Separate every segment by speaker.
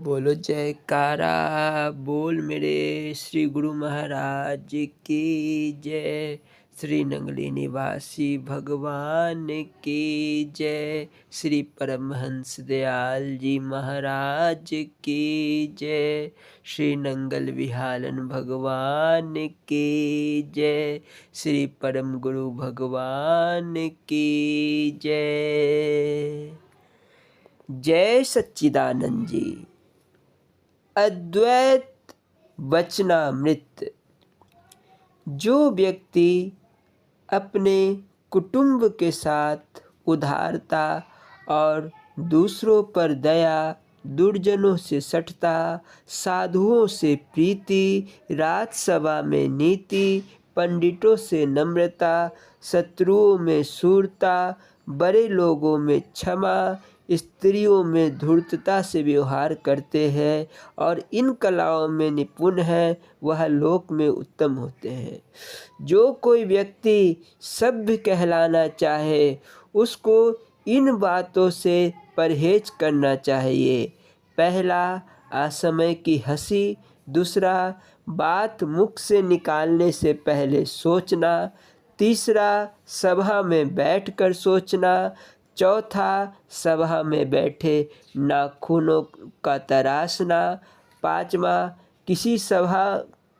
Speaker 1: बोलो जयकारा बोल मेरे श्री गुरु महाराज की जय। श्री नंगली निवासी भगवान की जय। श्री परमहंस दयाल जी महाराज की जय। श्री नंगल विहालन भगवान की जय। श्री परम गुरु भगवान की जय। जय सच्चिदानंद जी। अद्वैत वचनामृत। जो व्यक्ति अपने कुटुंब के साथ उदारता और दूसरों पर दया, दुर्जनों से सठता, साधुओं से प्रीति, राजसभा में नीति, पंडितों से नम्रता, शत्रुओं में शूरता, बड़े लोगों में क्षमा, स्त्रियों में धूर्तता से व्यवहार करते हैं और इन कलाओं में निपुण है, वह लोक में उत्तम होते हैं। जो कोई व्यक्ति सभ्य कहलाना चाहे उसको इन बातों से परहेज करना चाहिए। पहला, असमय की हंसी। दूसरा, बात मुख से निकालने से पहले सोचना। तीसरा, सभा में बैठकर सोचना। चौथा, सभा में बैठे नाखूनों का तराशना। पाँचवा, किसी सभा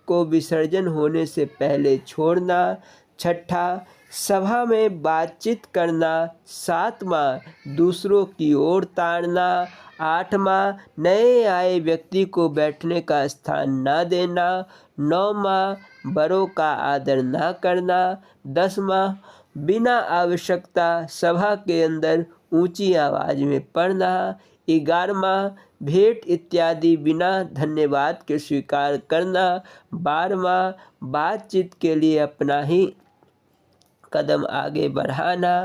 Speaker 1: को विसर्जन होने से पहले छोड़ना। छठा, सभा में बातचीत करना। सातवां, दूसरों की ओर ताड़ना। आठवां, नए आए व्यक्ति को बैठने का स्थान न देना। नौवां, बड़ों का आदर न करना। 10वां, बिना आवश्यकता सभा के अंदर ऊंची आवाज़ में पढ़ना। 11वां, भेंट इत्यादि बिना धन्यवाद के स्वीकार करना। 12वां, बातचीत के लिए अपना ही कदम आगे बढ़ाना।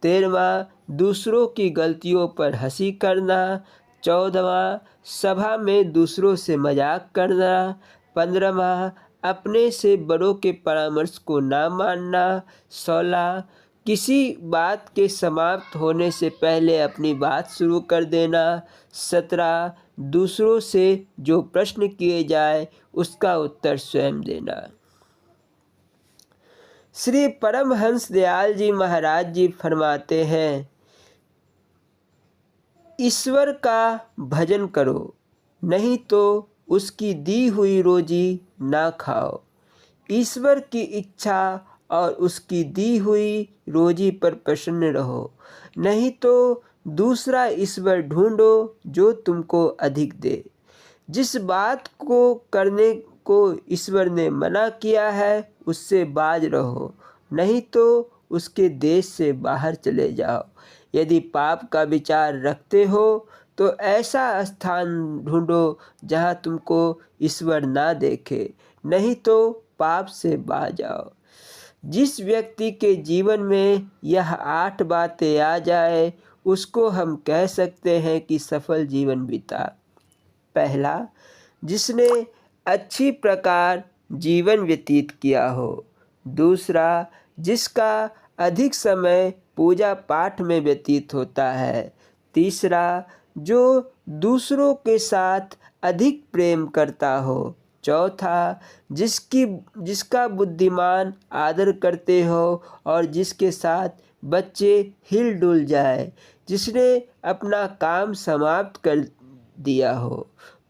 Speaker 1: 13वां, दूसरों की गलतियों पर हंसी करना। 14वां, सभा में दूसरों से मजाक करना। 15वां, अपने से बड़ों के परामर्श को ना मानना। 16, किसी बात के समाप्त होने से पहले अपनी बात शुरू कर देना। 17, दूसरों से जो प्रश्न किए जाए उसका उत्तर स्वयं देना। श्री परमहंस दयाल जी महाराज जी फरमाते हैं, ईश्वर का भजन करो, नहीं तो उसकी दी हुई रोजी ना खाओ। ईश्वर की इच्छा और उसकी दी हुई रोजी पर प्रसन्न रहो, नहीं तो दूसरा ईश्वर ढूंढो जो तुमको अधिक दे। जिस बात को करने को ईश्वर ने मना किया है उससे बाज रहो, नहीं तो उसके देश से बाहर चले जाओ। यदि पाप का विचार रखते हो तो ऐसा स्थान ढूंढो जहाँ तुमको ईश्वर ना देखे, नहीं तो पाप से बाज आओ। जिस व्यक्ति के जीवन में यह 8 बातें आ जाए उसको हम कह सकते हैं कि सफल जीवन बीता। पहला, जिसने अच्छी प्रकार जीवन व्यतीत किया हो। दूसरा, जिसका अधिक समय पूजा पाठ में व्यतीत होता है। तीसरा, जो दूसरों के साथ अधिक प्रेम करता हो। चौथा, जिसका बुद्धिमान आदर करते हो और जिसके साथ बच्चे हिलडुल जाए, जिसने अपना काम समाप्त कर दिया हो।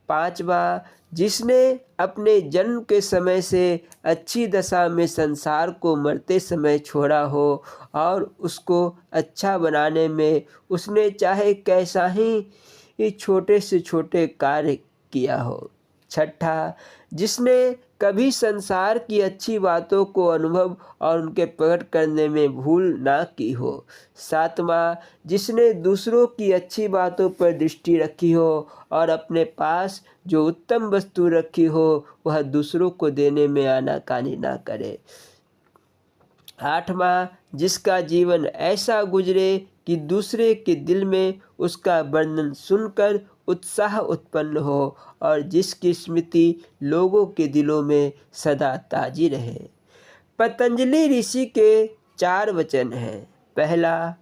Speaker 1: पांचवा, जिसने अपने जन्म के समय से अच्छी दशा में संसार को मरते समय छोड़ा हो और उसको अच्छा बनाने में उसने चाहे कैसा ही छोटे से छोटे कार्य किया हो। छठा, जिसने कभी संसार की अच्छी बातों को अनुभव और उनके प्रकट करने में भूल ना की हो। सातवां, जिसने दूसरों की अच्छी बातों पर दृष्टि रखी हो और अपने पास जो उत्तम वस्तु रखी हो वह दूसरों को देने में आनाकानी ना करे। आठवां, जिसका जीवन ऐसा गुजरे कि दूसरे के दिल में उसका वर्णन सुनकर उत्साह उत्पन्न हो और जिसकी स्मृति लोगों के दिलों में सदा ताजी रहे। पतंजलि ऋषि के 4 वचन हैं। पहला,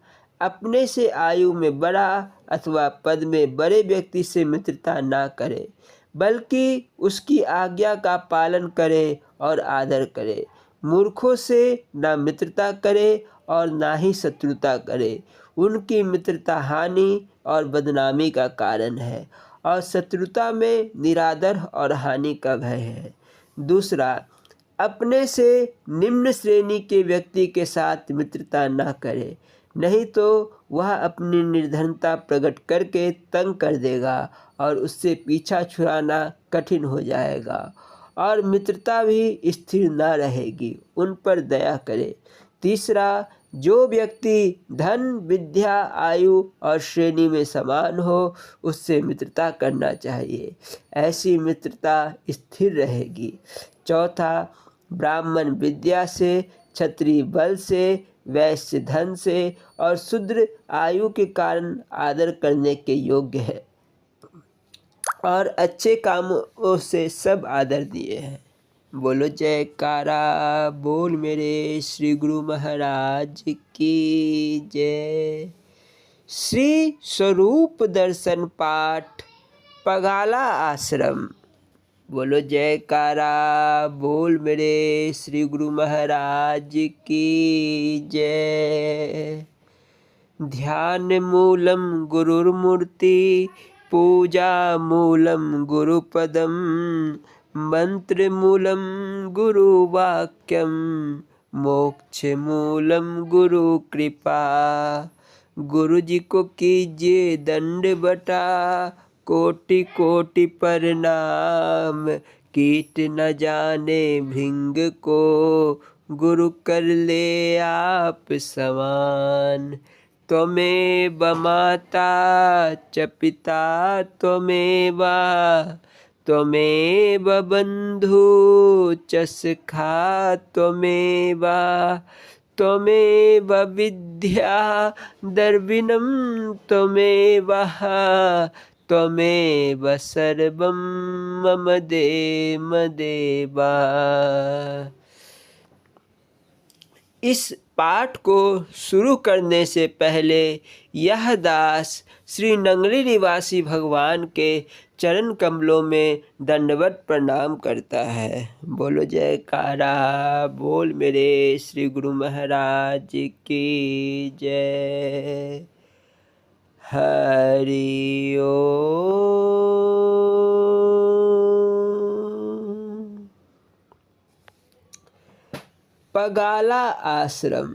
Speaker 1: अपने से आयु में बड़ा अथवा पद में बड़े व्यक्ति से मित्रता ना करे, बल्कि उसकी आज्ञा का पालन करे और आदर करे। मूर्खों से ना मित्रता करे और ना ही शत्रुता करे। उनकी मित्रता हानि और बदनामी का कारण है और शत्रुता में निरादर और हानि का भय है। दूसरा, अपने से निम्न श्रेणी के व्यक्ति के साथ मित्रता न करे, नहीं तो वह अपनी निर्धनता प्रकट करके तंग कर देगा और उससे पीछा छुड़ाना कठिन हो जाएगा और मित्रता भी स्थिर न रहेगी। उन पर दया करे। तीसरा, जो व्यक्ति धन, विद्या, आयु और श्रेणी में समान हो, उससे मित्रता करना चाहिए। ऐसी मित्रता स्थिर रहेगी। चौथा, ब्राह्मण विद्या से, क्षत्रिय बल से, वैश्य धन से और शूद्र आयु के कारण आदर करने के योग्य है और अच्छे कामों से सब आदर दिए हैं। बोलो जयकारा बोल मेरे श्री गुरु महाराज की जय। श्री स्वरूप दर्शन पाठ, पगाला आश्रम। बोलो जयकारा बोल मेरे श्री गुरु महाराज की जय। ध्यान मूलम गुरुर्मूर्ति, पूजा मूलम गुरुपदम, मंत्र मूलम गुरुवाक्यम, मोक्ष मूलम गुरु कृपा। गुरु जी को कीजिए दंड बटा, कोटि कोटि प्रणाम। कीट न जाने भृंग को, गुरु कर ले आप समान। त्वमेव माता च पिता त्वमेव, त्वमेव बंधु च सखा त्वमेव, त्वमेव विद्या द्रविणं त्वमेव, त्वमेव सर्वं मम देव देवा। इस पाठ को शुरू करने से पहले यह दास श्री नंगली निवासी भगवान के चरण कमलों में दंडवत प्रणाम करता है। बोलो जयकारा बोल मेरे श्री गुरु महाराज की जय। हरि ओम। पगाला आश्रम।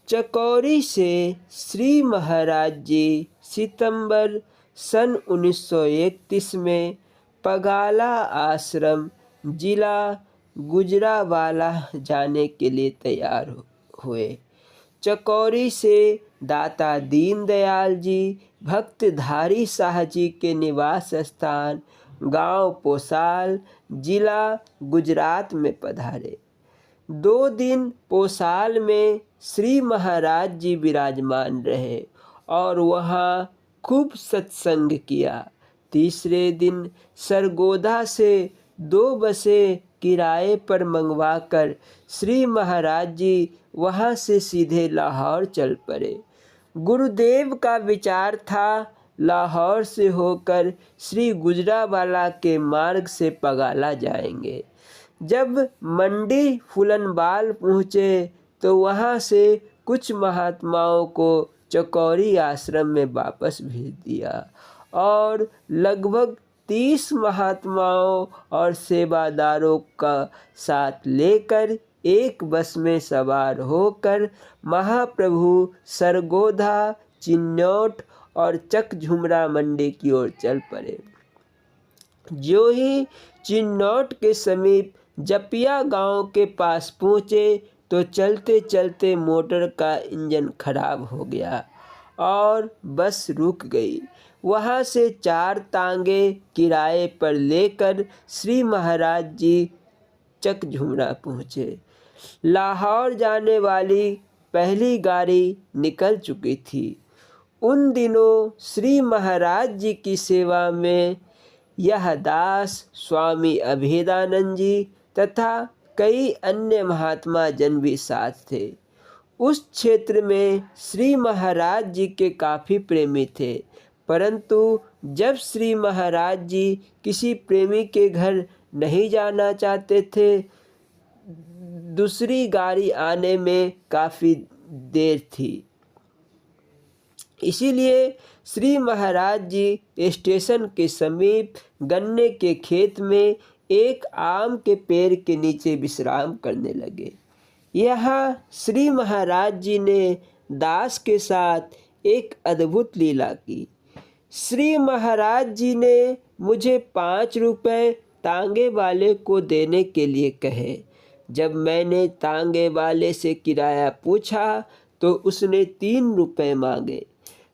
Speaker 1: चकौरी से श्री महाराज जी सितंबर सन 1931 में पगाला आश्रम जिला गुजरावाला जाने के लिए तैयार हुए। चकौरी से दाता दीनदयाल जी भक्तधारी शाह जी के निवास स्थान गांव पोसाल जिला गुजरात में पधारे। 2 दिन पोसाल में श्री महाराज जी विराजमान रहे और वहाँ खूब सत्संग किया। तीसरे दिन सरगोधा से 2 बसें किराए पर मंगवाकर श्री महाराज जी वहाँ से सीधे लाहौर चल पड़े। गुरुदेव का विचार था लाहौर से होकर श्री गुजरावाला के मार्ग से पगाला जाएंगे। जब मंडी फुलनबाल पहुँचे तो वहाँ से कुछ महात्माओं को चकौरी आश्रम में वापस भेज दिया और लगभग 30 महात्माओं और सेवादारों का साथ लेकर एक बस में सवार होकर महाप्रभु सरगोधा, चिन्नौट और चकझुमरा मंडी की ओर चल पड़े। जो ही चिन्नौट के समीप जपिया गांव के पास पहुँचे तो चलते चलते मोटर का इंजन खराब हो गया और बस रुक गई। वहाँ से 4 तांगे किराए पर लेकर श्री महाराज जी चकझुमरा पहुँचे। लाहौर जाने वाली पहली गाड़ी निकल चुकी थी। उन दिनों श्री महाराज जी की सेवा में यह दास स्वामी अभेदानंद जी तथा कई अन्य महात्मा जन भी साथ थे। उस क्षेत्र में श्री महाराज जी के काफ़ी प्रेमी थे, परंतु जब श्री महाराज जी किसी प्रेमी के घर नहीं जाना चाहते थे, दूसरी गाड़ी आने में काफ़ी देर थी। इसीलिए श्री महाराज जी स्टेशन के समीप गन्ने के खेत में एक आम के पेड़ के नीचे विश्राम करने लगे। यहाँ श्री महाराज जी ने दास के साथ एक अद्भुत लीला की। श्री महाराज जी ने मुझे 5 रुपये तांगे वाले को देने के लिए कहे। जब मैंने तांगे वाले से किराया पूछा तो उसने 3 रुपये मांगे।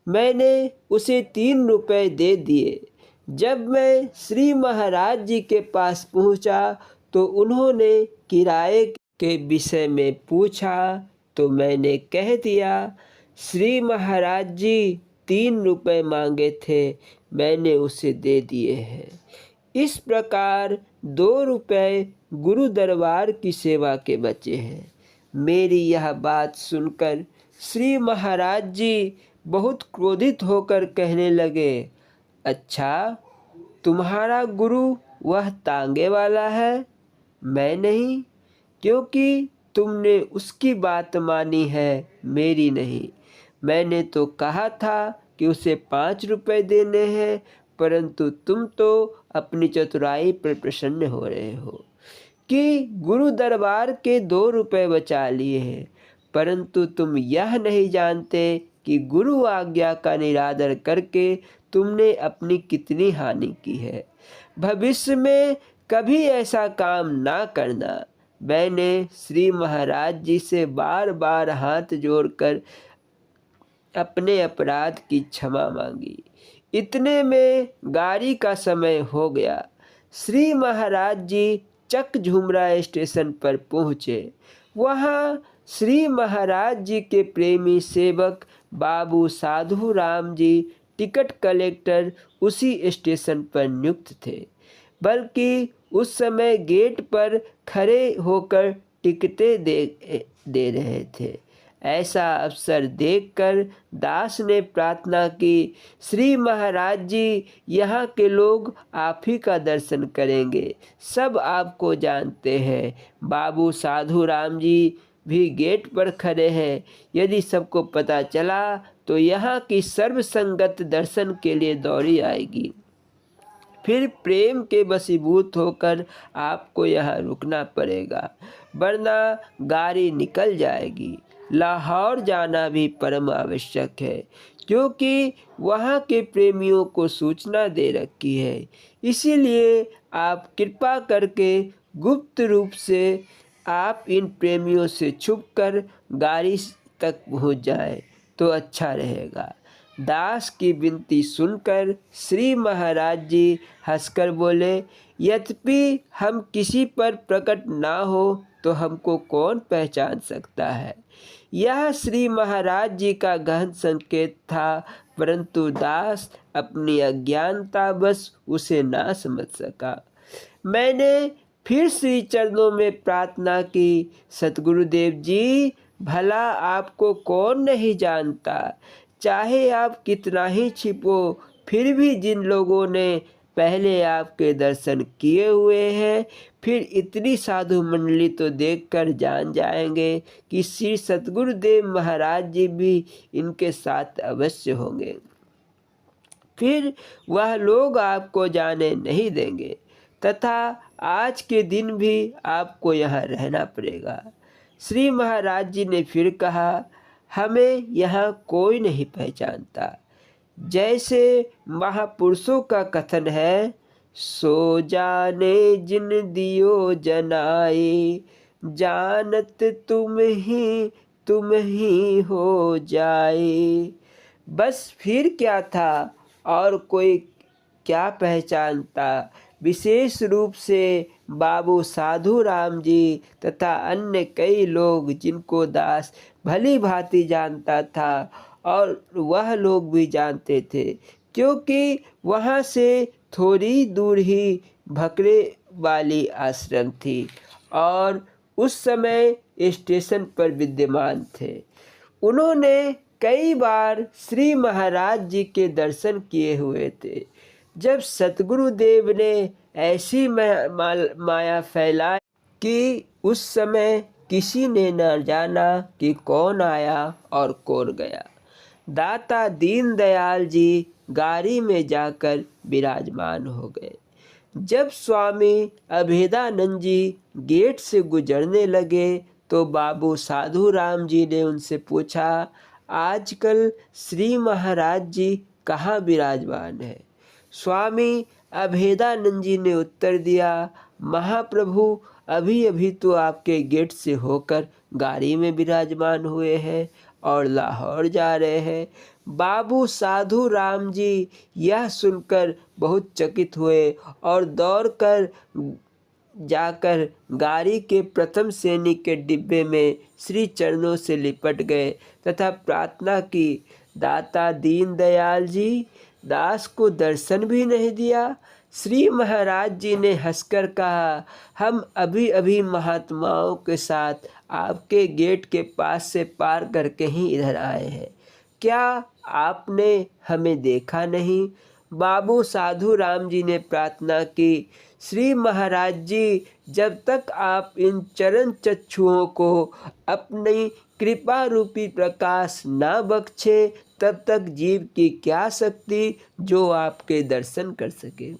Speaker 1: मैंने उसे 3 रुपये दे दिए। जब मैं श्री महाराज जी के पास पहुंचा तो उन्होंने किराए के विषय में पूछा तो मैंने कह दिया, श्री महाराज जी 3 रुपये मांगे थे, मैंने उसे दे दिए हैं। इस प्रकार 2 रुपये गुरु दरबार की सेवा के बचे हैं। मेरी यह बात सुनकर श्री महाराज जी बहुत क्रोधित होकर कहने लगे, अच्छा, तुम्हारा गुरु वह तांगे वाला है, मैं नहीं, क्योंकि तुमने उसकी बात मानी है, मेरी नहीं। मैंने तो कहा था कि उसे 5 रुपये देने हैं, परंतु तुम तो अपनी चतुराई पर प्रसन्न हो रहे हो कि गुरु दरबार के 2 रुपये बचा लिए हैं, परंतु तुम यह नहीं जानते कि गुरु आज्ञा का निरादर करके तुमने अपनी कितनी हानि की है। भविष्य में कभी ऐसा काम ना करना। मैंने श्री महाराज जी से बार बार हाथ जोड़कर अपने अपराध की क्षमा मांगी। इतने में गाड़ी का समय हो गया। श्री महाराज जी चक झुमरा स्टेशन पर पहुँचे। वहाँ श्री महाराज जी के प्रेमी सेवक बाबू साधु राम जी टिकट कलेक्टर उसी स्टेशन पर नियुक्त थे, बल्कि उस समय गेट पर खड़े होकर टिकटें दे रहे थे। ऐसा अवसर देखकर दास ने प्रार्थना की, श्री महाराज जी, यहाँ के लोग आप ही का दर्शन करेंगे, सब आपको जानते हैं। बाबू साधु राम जी भी गेट पर खड़े हैं। यदि सबको पता चला तो यहाँ की सर्वसंगत दर्शन के लिए दौड़ी आएगी। फिर प्रेम के वशीभूत होकर आपको यहाँ रुकना पड़ेगा, वरना गाड़ी निकल जाएगी। लाहौर जाना भी परम आवश्यक है, क्योंकि वहाँ के प्रेमियों को सूचना दे रखी है। इसीलिए आप कृपा करके गुप्त रूप से आप इन प्रेमियों से छुपकर गाड़ी तक पहुँच जाएं तो अच्छा रहेगा। दास की विनती सुनकर श्री महाराज जी हंसकर बोले, यद्यपि हम किसी पर प्रकट ना हो तो हमको कौन पहचान सकता है। यह श्री महाराज जी का गहन संकेत था, परंतु दास अपनी अज्ञानता बस उसे ना समझ सका। मैंने फिर श्री चरणों में प्रार्थना की, सतगुरुदेव जी, भला आपको कौन नहीं जानता। चाहे आप कितना ही छिपो, फिर भी जिन लोगों ने पहले आपके दर्शन किए हुए हैं, फिर इतनी साधु मंडली तो देखकर जान जाएंगे कि श्री सतगुरुदेव महाराज जी भी इनके साथ अवश्य होंगे। फिर वह लोग आपको जाने नहीं देंगे तथा आज के दिन भी आपको यहाँ रहना पड़ेगा। श्री महाराज जी ने फिर कहा, हमें यहाँ कोई नहीं पहचानता। जैसे महापुरुषों का कथन है, सो जाने जिन दियो जनाए, जानत तुम ही हो जाए। बस फिर क्या था, और कोई क्या पहचानता। विशेष रूप से बाबू साधु राम जी तथा अन्य कई लोग जिनको दास भली भांति जानता था, और वह लोग भी जानते थे, क्योंकि वहाँ से थोड़ी दूर ही भकरे वाली आश्रम थी और उस समय स्टेशन पर विद्यमान थे। उन्होंने कई बार श्री महाराज जी के दर्शन किए हुए थे। जब सतगुरुदेव ने ऐसी माया फैलाई कि उस समय किसी ने न जाना कि कौन आया और कौन गया। दाता दीनदयाल जी गाड़ी में जाकर विराजमान हो गए। जब स्वामी अभेदानंद जी गेट से गुजरने लगे तो बाबू साधु राम जी ने उनसे पूछा, आजकल श्री महाराज जी कहाँ विराजमान है? स्वामी अभेदानंद जी ने उत्तर दिया, महाप्रभु अभी अभी तो आपके गेट से होकर गाड़ी में विराजमान हुए हैं और लाहौर जा रहे हैं। बाबू साधु राम जी यह सुनकर बहुत चकित हुए और दौड़कर जाकर गाड़ी के प्रथम श्रेणी के डिब्बे में श्री चरणों से लिपट गए तथा प्रार्थना की, दाता दीनदयाल जी, दास को दर्शन भी नहीं दिया। श्री महाराज जी ने हंसकर कहा, हम अभी अभी महात्माओं के साथ आपके गेट के पास से पार करके ही इधर आए हैं, क्या आपने हमें देखा नहीं? बाबू साधु राम जी ने प्रार्थना की, श्री महाराज जी, जब तक आप इन चरण चक्षुओं को अपनी कृपा रूपी प्रकाश ना बख्शे तब तक जीव की क्या शक्ति जो आपके दर्शन कर सके।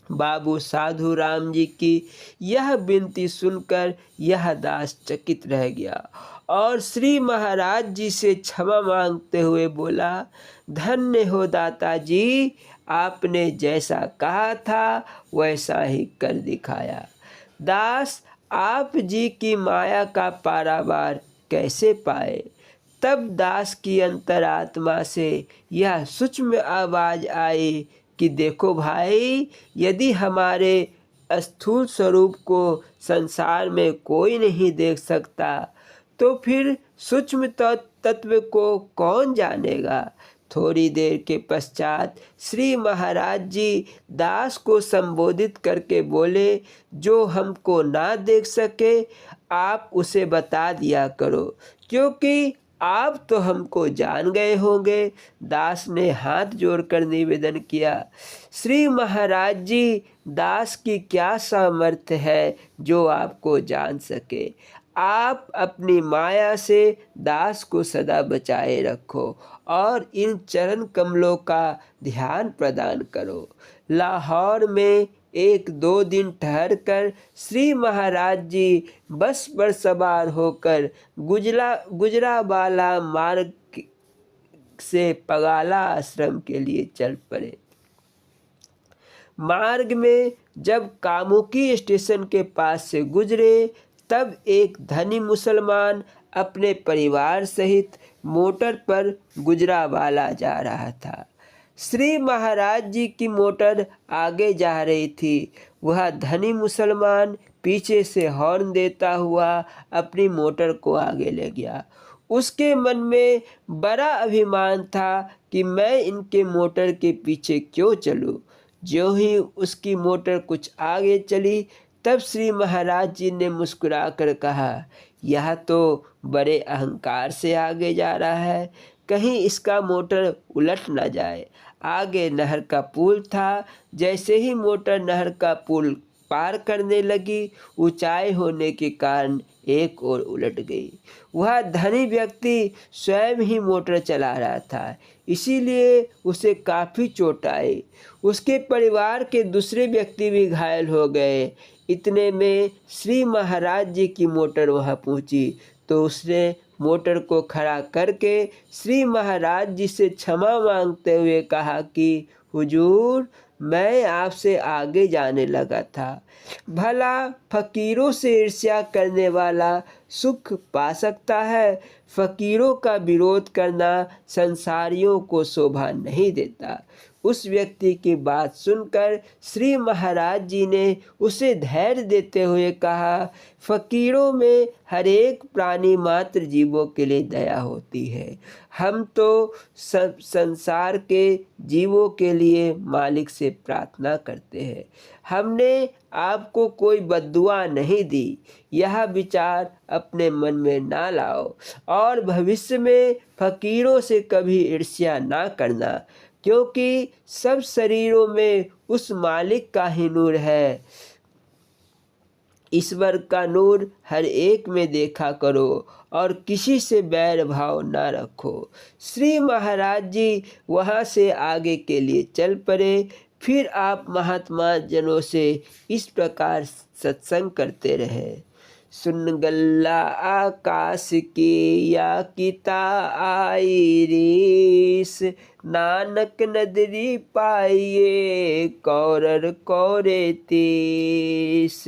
Speaker 1: बाबू साधु राम जी की यह विनती सुनकर यह दास चकित रह गया और श्री महाराज जी से क्षमा मांगते हुए बोला, धन्य हो दाता जी, आपने जैसा कहा था वैसा ही कर दिखाया। दास आप जी की माया का पारावार कैसे पाए? तब दास की अंतरात्मा से यह सूक्ष्म आवाज़ आई कि देखो भाई, यदि हमारे स्थूल स्वरूप को संसार में कोई नहीं देख सकता तो फिर सूक्ष्म तत्व को कौन जानेगा। थोड़ी देर के पश्चात श्री महाराज जी दास को संबोधित करके बोले, जो हमको ना देख सके आप उसे बता दिया करो, क्योंकि आप तो हमको जान गए होंगे। दास ने हाथ जोड़कर निवेदन किया, श्री महाराज जी, दास की क्या सामर्थ्य है जो आपको जान सके। आप अपनी माया से दास को सदा बचाए रखो और इन चरण कमलों का ध्यान प्रदान करो। लाहौर में 1-2 दिन ठहरकर श्री महाराज जी बस पर सवार होकर गुजरावाला मार्ग से पगाला आश्रम के लिए चल पड़े। मार्ग में जब कामुकी स्टेशन के पास से गुजरे तब एक धनी मुसलमान अपने परिवार सहित मोटर पर गुजरावाला जा रहा था। श्री महाराज जी की मोटर आगे जा रही थी। वह धनी मुसलमान पीछे से हॉर्न देता हुआ अपनी मोटर को आगे ले गया। उसके मन में बड़ा अभिमान था कि मैं इनके मोटर के पीछे क्यों चलूं। ज्यों ही उसकी मोटर कुछ आगे चली तब श्री महाराज जी ने मुस्कुराकर कहा, यह तो बड़े अहंकार से आगे जा रहा है, कहीं इसका मोटर उलट न जाए। आगे नहर का पुल था। जैसे ही मोटर नहर का पुल पार करने लगी, ऊंचाई होने के कारण एक ओर उलट गई। वह धनी व्यक्ति स्वयं ही मोटर चला रहा था, इसीलिए उसे काफ़ी चोट आई। उसके परिवार के दूसरे व्यक्ति भी घायल हो गए। इतने में श्री महाराज जी की मोटर वहां पहुंची तो उसने मोटर को खड़ा करके श्री महाराज जी से क्षमा मांगते हुए कहा कि हुजूर, मैं आपसे आगे जाने लगा था। भला फकीरों से ईर्ष्या करने वाला सुख पा सकता है? फकीरों का विरोध करना संसारियों को शोभा नहीं देता। उस व्यक्ति की बात सुनकर श्री महाराज जी ने उसे धैर्य देते हुए कहा, फ़कीरों में हर एक प्राणी मात्र जीवों के लिए दया होती है। हम तो सब संसार के जीवों के लिए मालिक से प्रार्थना करते हैं। हमने आपको कोई बद्दुआ नहीं दी। यह विचार अपने मन में ना लाओ और भविष्य में फ़कीरों से कभी ईर्ष्या ना करना, क्योंकि सब शरीरों में उस मालिक का ही नूर है। ईश्वर का नूर हर एक में देखा करो और किसी से बैर भाव ना रखो। श्री महाराज जी वहाँ से आगे के लिए चल पड़े। फिर आप महात्मा जनों से इस प्रकार सत्संग करते रहे। सुन गल्ला आकाश की या किता आई रीस, नानक नदरी पाइये कौरर कौरे तीस।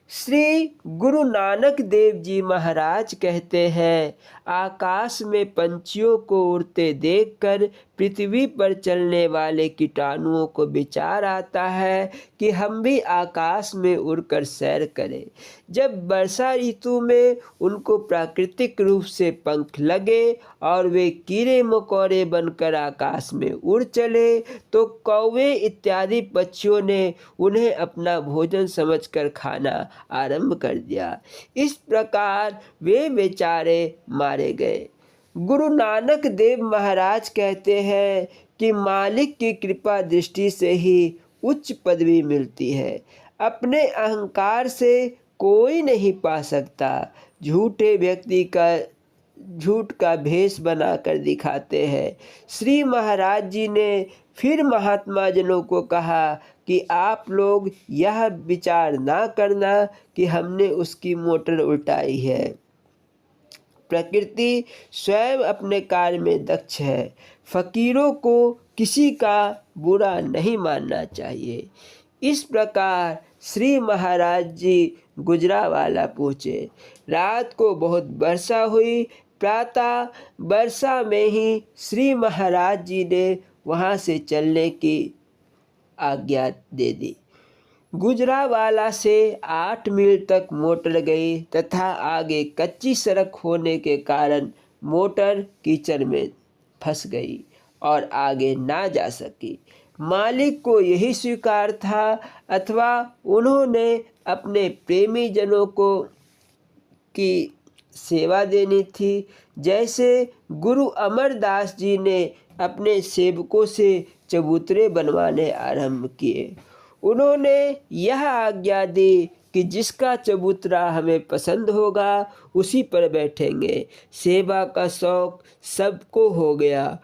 Speaker 1: श्री गुरु नानक देव जी महाराज कहते हैं, आकाश में पंछियों को उड़ते देखकर पृथ्वी पर चलने वाले कीटाणुओं को विचार आता है कि हम भी आकाश में उड़कर सैर करें। जब वर्षा ऋतु में उनको प्राकृतिक रूप से पंख लगे और वे कीड़े मकोड़े बनकर आकाश में उड़ चले, तो कौवे इत्यादि पक्षियों ने उन्हें अपना भोजन समझकर खाना आरंभ कर दिया। इस प्रकार वे बेचारे मारे गए। गुरु नानक देव महाराज कहते हैं कि मालिक की कृपा दृष्टि से ही उच्च पदवी मिलती है। अपने अहंकार से कोई नहीं पा सकता। झूठे व्यक्ति का झूठ का भेष बनाकर दिखाते हैं। श्री महाराज जी ने फिर महात्मा जनों को कहा कि आप लोग यह विचार ना करना कि हमने उसकी मोटर उल्टाई है। प्रकृति स्वयं अपने कार्य में दक्ष है। फ़कीरों को किसी का बुरा नहीं मानना चाहिए। इस प्रकार श्री महाराज जी गुजरावाला पहुँचे। रात को बहुत वर्षा हुई। प्रातः वर्षा में ही श्री महाराज जी ने वहाँ से चलने की आज्ञा दे दी। गुजरावाला से 8 मील तक मोटर गई तथा आगे कच्ची सड़क होने के कारण मोटर कीचड़ में फंस गई और आगे ना जा सकी। मालिक को यही स्वीकार था, अथवा उन्होंने अपने प्रेमी जनों को की सेवा देनी थी। जैसे गुरु अमरदास जी ने अपने सेवकों से चबूतरे बनवाने आरंभ किए। उन्होंने यह आज्ञा दी कि जिसका चबूतरा हमें पसंद होगा उसी पर बैठेंगे। सेवा का शौक सबको हो गया।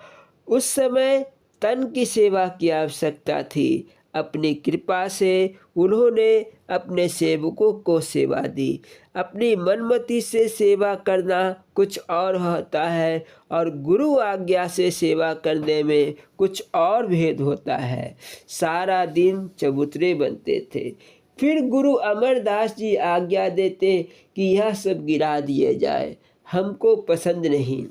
Speaker 1: उस समय तन की सेवा की आवश्यकता थी। अपनी कृपा से उन्होंने अपने सेवकों को सेवा दी। अपनी मनमति से सेवा करना कुछ और होता है और गुरु आज्ञा से सेवा करने में कुछ और भेद होता है। सारा दिन चबूतरे बनते थे। फिर गुरु अमरदास जी आज्ञा देते कि यह सब गिरा दिए जाए, हमको पसंद नहीं।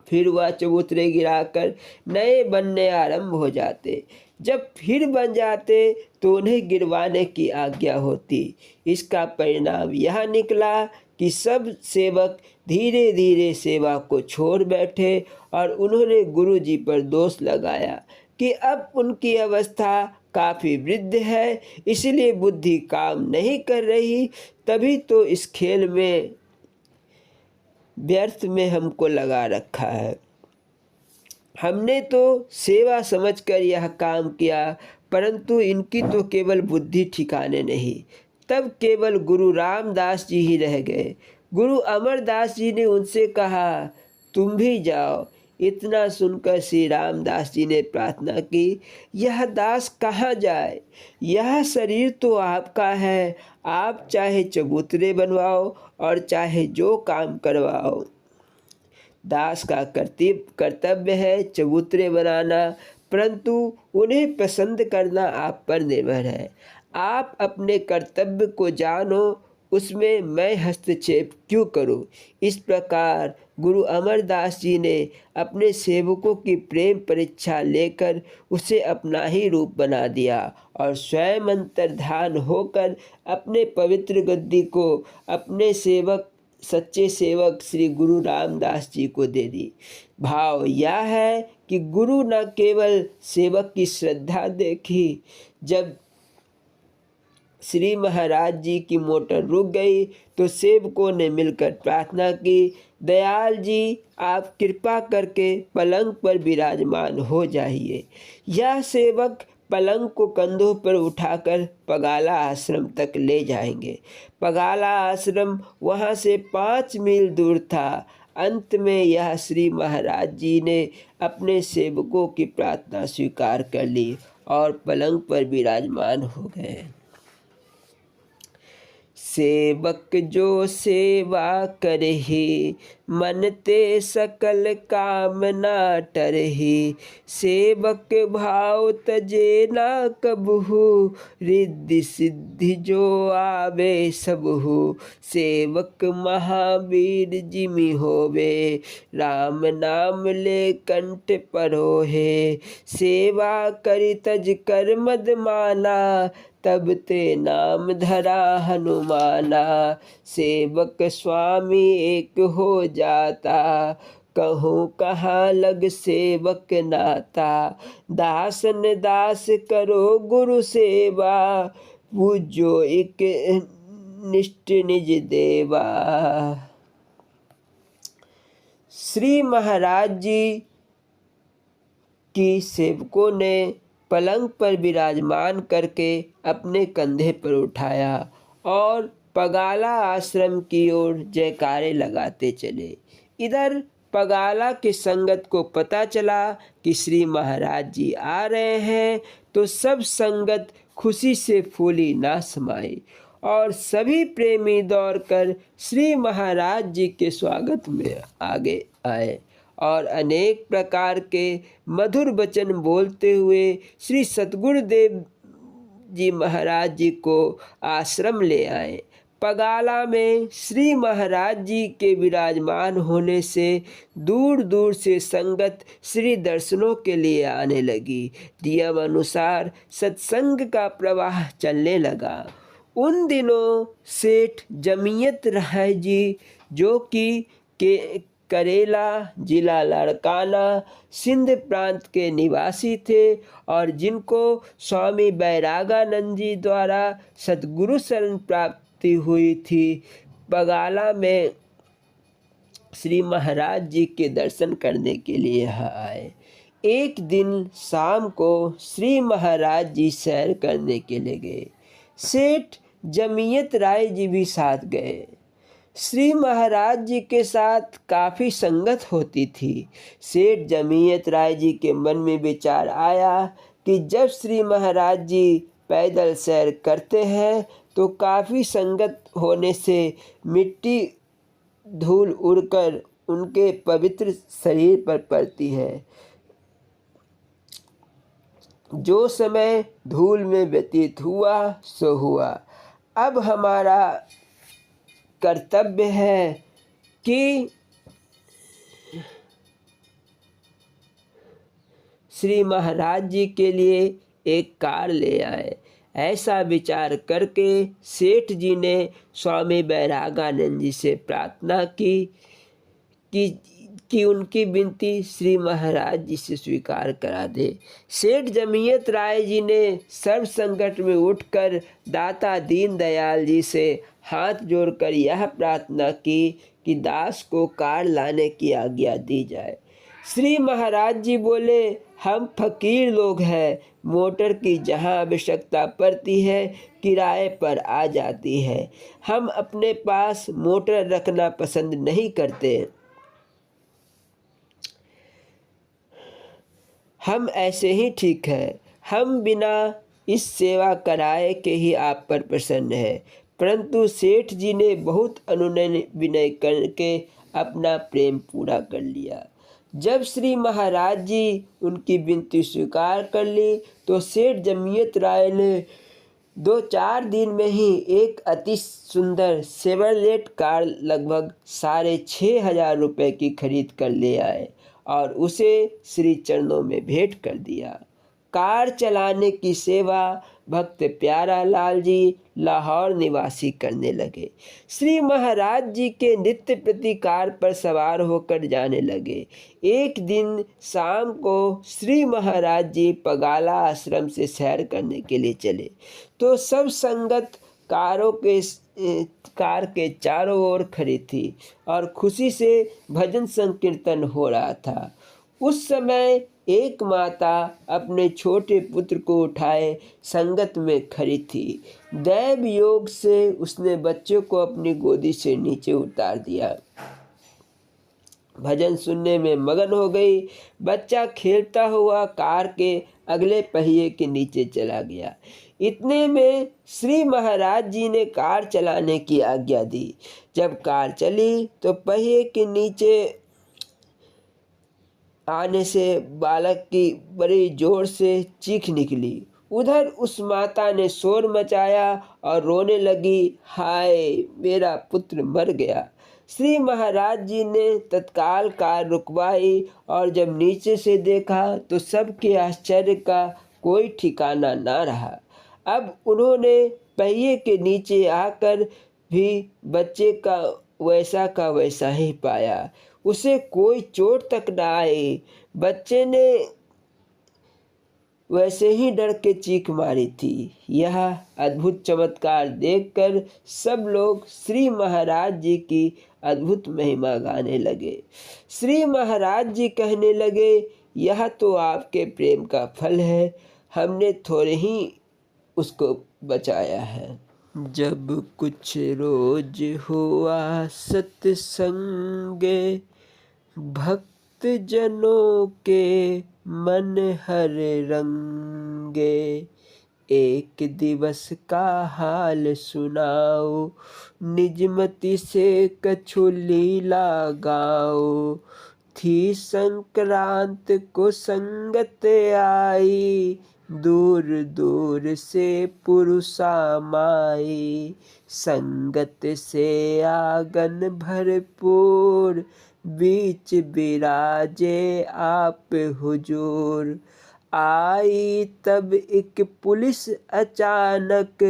Speaker 1: फिर वह चबूतरे गिराकर नए बनने आरंभ हो जाते। जब फिर बन जाते तो उन्हें गिरवाने की आज्ञा होती। इसका परिणाम यह निकला कि सब सेवक धीरे धीरे सेवा को छोड़ बैठे और उन्होंने गुरु जी पर दोष लगाया कि अब उनकी अवस्था काफ़ी वृद्ध है, इसलिए बुद्धि काम नहीं कर रही, तभी तो इस खेल में व्यर्थ में हमको लगा रखा है। हमने तो सेवा समझकर यह काम किया, परंतु इनकी तो केवल बुद्धि ठिकाने नहीं। तब केवल गुरु रामदास जी ही रह गए। गुरु अमरदास जी ने उनसे कहा, तुम भी जाओ। इतना सुनकर श्री रामदास जी ने प्रार्थना की, यह दास कहाँ जाए? यह शरीर तो आपका है। आप चाहे चबूतरे बनवाओ और चाहे जो काम करवाओ। दास का कर्तव्य है चबूतरे बनाना, परंतु उन्हें पसंद करना आप पर निर्भर है। आप अपने कर्तव्य को जानो, उसमें मैं हस्तक्षेप क्यों करूं? इस प्रकार गुरु अमरदास जी ने अपने सेवकों की प्रेम परीक्षा लेकर उसे अपना ही रूप बना दिया और स्वयं अंतर्धान होकर अपने पवित्र गद्दी को अपने सच्चे सेवक श्री गुरु रामदास जी को दे दी। भाव यह है कि गुरु न केवल सेवक की श्रद्धा देखी, जब श्री महाराज जी की मोटर रुक गई तो सेवकों ने मिलकर प्रार्थना की, दयाल जी आप कृपा करके पलंग पर विराजमान हो जाइए। यह सेवक पलंग को कंधों पर उठाकर पगाला आश्रम तक ले जाएंगे। पगाला आश्रम वहाँ से 5 मील दूर था। अंत में यह श्री महाराज जी ने अपने सेवकों की प्रार्थना स्वीकार कर ली और पलंग पर विराजमान हो गए। सेवक जो सेवा करहि, मन ते सकल कामना टरहि। सेवक भाव तजे ना कबहु, रिद्धि सिद्धि जो आवे सबहु। सेवक महावीर जिमि होवे, राम नाम ले कंठ परोहे। सेवा करि तज कर मद माना, तब ते नाम धरा हनुमाना। सेवक स्वामी एक हो जाता, कहूँ कहाँ लग सेवक नाता। दासन दास करो गुरु सेवा, पूजो एक निष्ठ निज देवा। श्री महाराज जी की सेवकों ने पलंग पर विराजमान करके अपने कंधे पर उठाया और पगाला आश्रम की ओर जयकारे लगाते चले। इधर पगाला के संगत को पता चला कि श्री महाराज जी आ रहे हैं तो सब संगत खुशी से फूली ना समाई और सभी प्रेमी दौड़कर श्री महाराज जी के स्वागत में आगे आए और अनेक प्रकार के मधुर वचन बोलते हुए श्री सतगुरुदेव जी महाराज जी को आश्रम ले आए। पगाला में श्री महाराज जी के विराजमान होने से दूर दूर से संगत श्री दर्शनों के लिए आने लगी। नियम अनुसार सत्संग का प्रवाह चलने लगा। उन दिनों सेठ जमीयत राय जी, जो कि करेला जिला लाड़काना सिंध प्रांत के निवासी थे और जिनको स्वामी बैरागानंद जी द्वारा सद्गुरु शरण प्राप्ति हुई थी, बगाला में श्री महाराज जी के दर्शन करने के लिए यहाँ आए। एक दिन शाम को श्री महाराज जी सैर करने के लिए गए। सेठ जमीयत राय जी भी साथ गए। श्री महाराज जी के साथ काफ़ी संगत होती थी। सेठ जमीयत राय जी के मन में विचार आया कि जब श्री महाराज जी पैदल सैर करते हैं तो काफ़ी संगत होने से मिट्टी धूल उड़कर उनके पवित्र शरीर पर पड़ती है। जो समय धूल में व्यतीत हुआ सो हुआ। अब हमारा कर्तव्य है कि श्री महाराज जी के लिए एक कार ले आए। ऐसा विचार करके सेठ जी ने स्वामी बैरागानंद जी से प्रार्थना कि उनकी विनती श्री महाराज जी से स्वीकार करा दे। सेठ जमीयत राय जी ने सर्व संकट में उठकर दाता दीन दयाल जी से हाथ जोड़कर यह प्रार्थना की कि दास को कार लाने की आज्ञा दी जाए। श्री महाराज जी बोले, हम फकीर लोग हैं, मोटर की जहाँ आवश्यकता पड़ती है किराए पर आ जाती है। हम अपने पास मोटर रखना पसंद नहीं करते। हम ऐसे ही ठीक है। हम बिना इस सेवा कराए के ही आप पर प्रसन्न है। परंतु सेठ जी ने बहुत अनुनय विनय करके अपना प्रेम पूरा कर लिया। जब श्री महाराज जी उनकी विनती स्वीकार कर ली तो सेठ जमीयत राय ने 2-4 दिन में ही एक अति सुंदर शेवरलेट कार लगभग 6,500 रुपये की खरीद कर ले आए और उसे श्री चरणों में भेंट कर दिया। कार चलाने की सेवा भक्त प्यारा लाल जी लाहौर निवासी करने लगे। श्री महाराज जी के नित्य प्रति कार पर सवार होकर जाने लगे। एक दिन शाम को श्री महाराज जी पगाला आश्रम से सैर करने के लिए चले तो सब संगत कार के चारों ओर खड़ी थी और खुशी से भजन संकीर्तन हो रहा था। उस समय एक माता अपने छोटे पुत्र को उठाए संगत में खड़ी थी। दैव योग से उसने बच्चे को अपनी गोदी से नीचे उतार दिया। भजन सुनने में मगन हो गई। बच्चा खेलता हुआ कार के अगले पहिए के नीचे चला गया। इतने में श्री महाराज जी ने कार चलाने की आज्ञा दी। जब कार चली तो पहिए के नीचे आने से बालक की बड़ी जोर से चीख निकली। उधर उस माता ने शोर मचाया और रोने लगी, हाय मेरा पुत्र मर गया। श्री महाराज जी ने तत्काल कार रुकवाई और जब नीचे से देखा तो सबके आश्चर्य का कोई ठिकाना ना रहा। अब उन्होंने पहिए के नीचे आकर भी बच्चे का वैसा ही पाया। उसे कोई चोट तक ना आई। बच्चे ने वैसे ही डर के चीख मारी थी। यह अद्भुत चमत्कार देखकर सब लोग श्री महाराज जी की अद्भुत महिमा गाने लगे। श्री महाराज जी कहने लगे, यह तो आपके प्रेम का फल है, हमने थोड़े ही उसको बचाया है। जब कुछ रोज हुआ सत्संग, भक्त जनों के मन हर रंगे। एक दिवस का हाल सुनाओ, निजमति से कछु लीला गाओ। थी संक्रांत को संगत आई, दूर दूर से पुरुषा माई। संगत से आंगन भरपूर, बीच बिराजे आप हुजूर। आई तब एक पुलिस अचानक,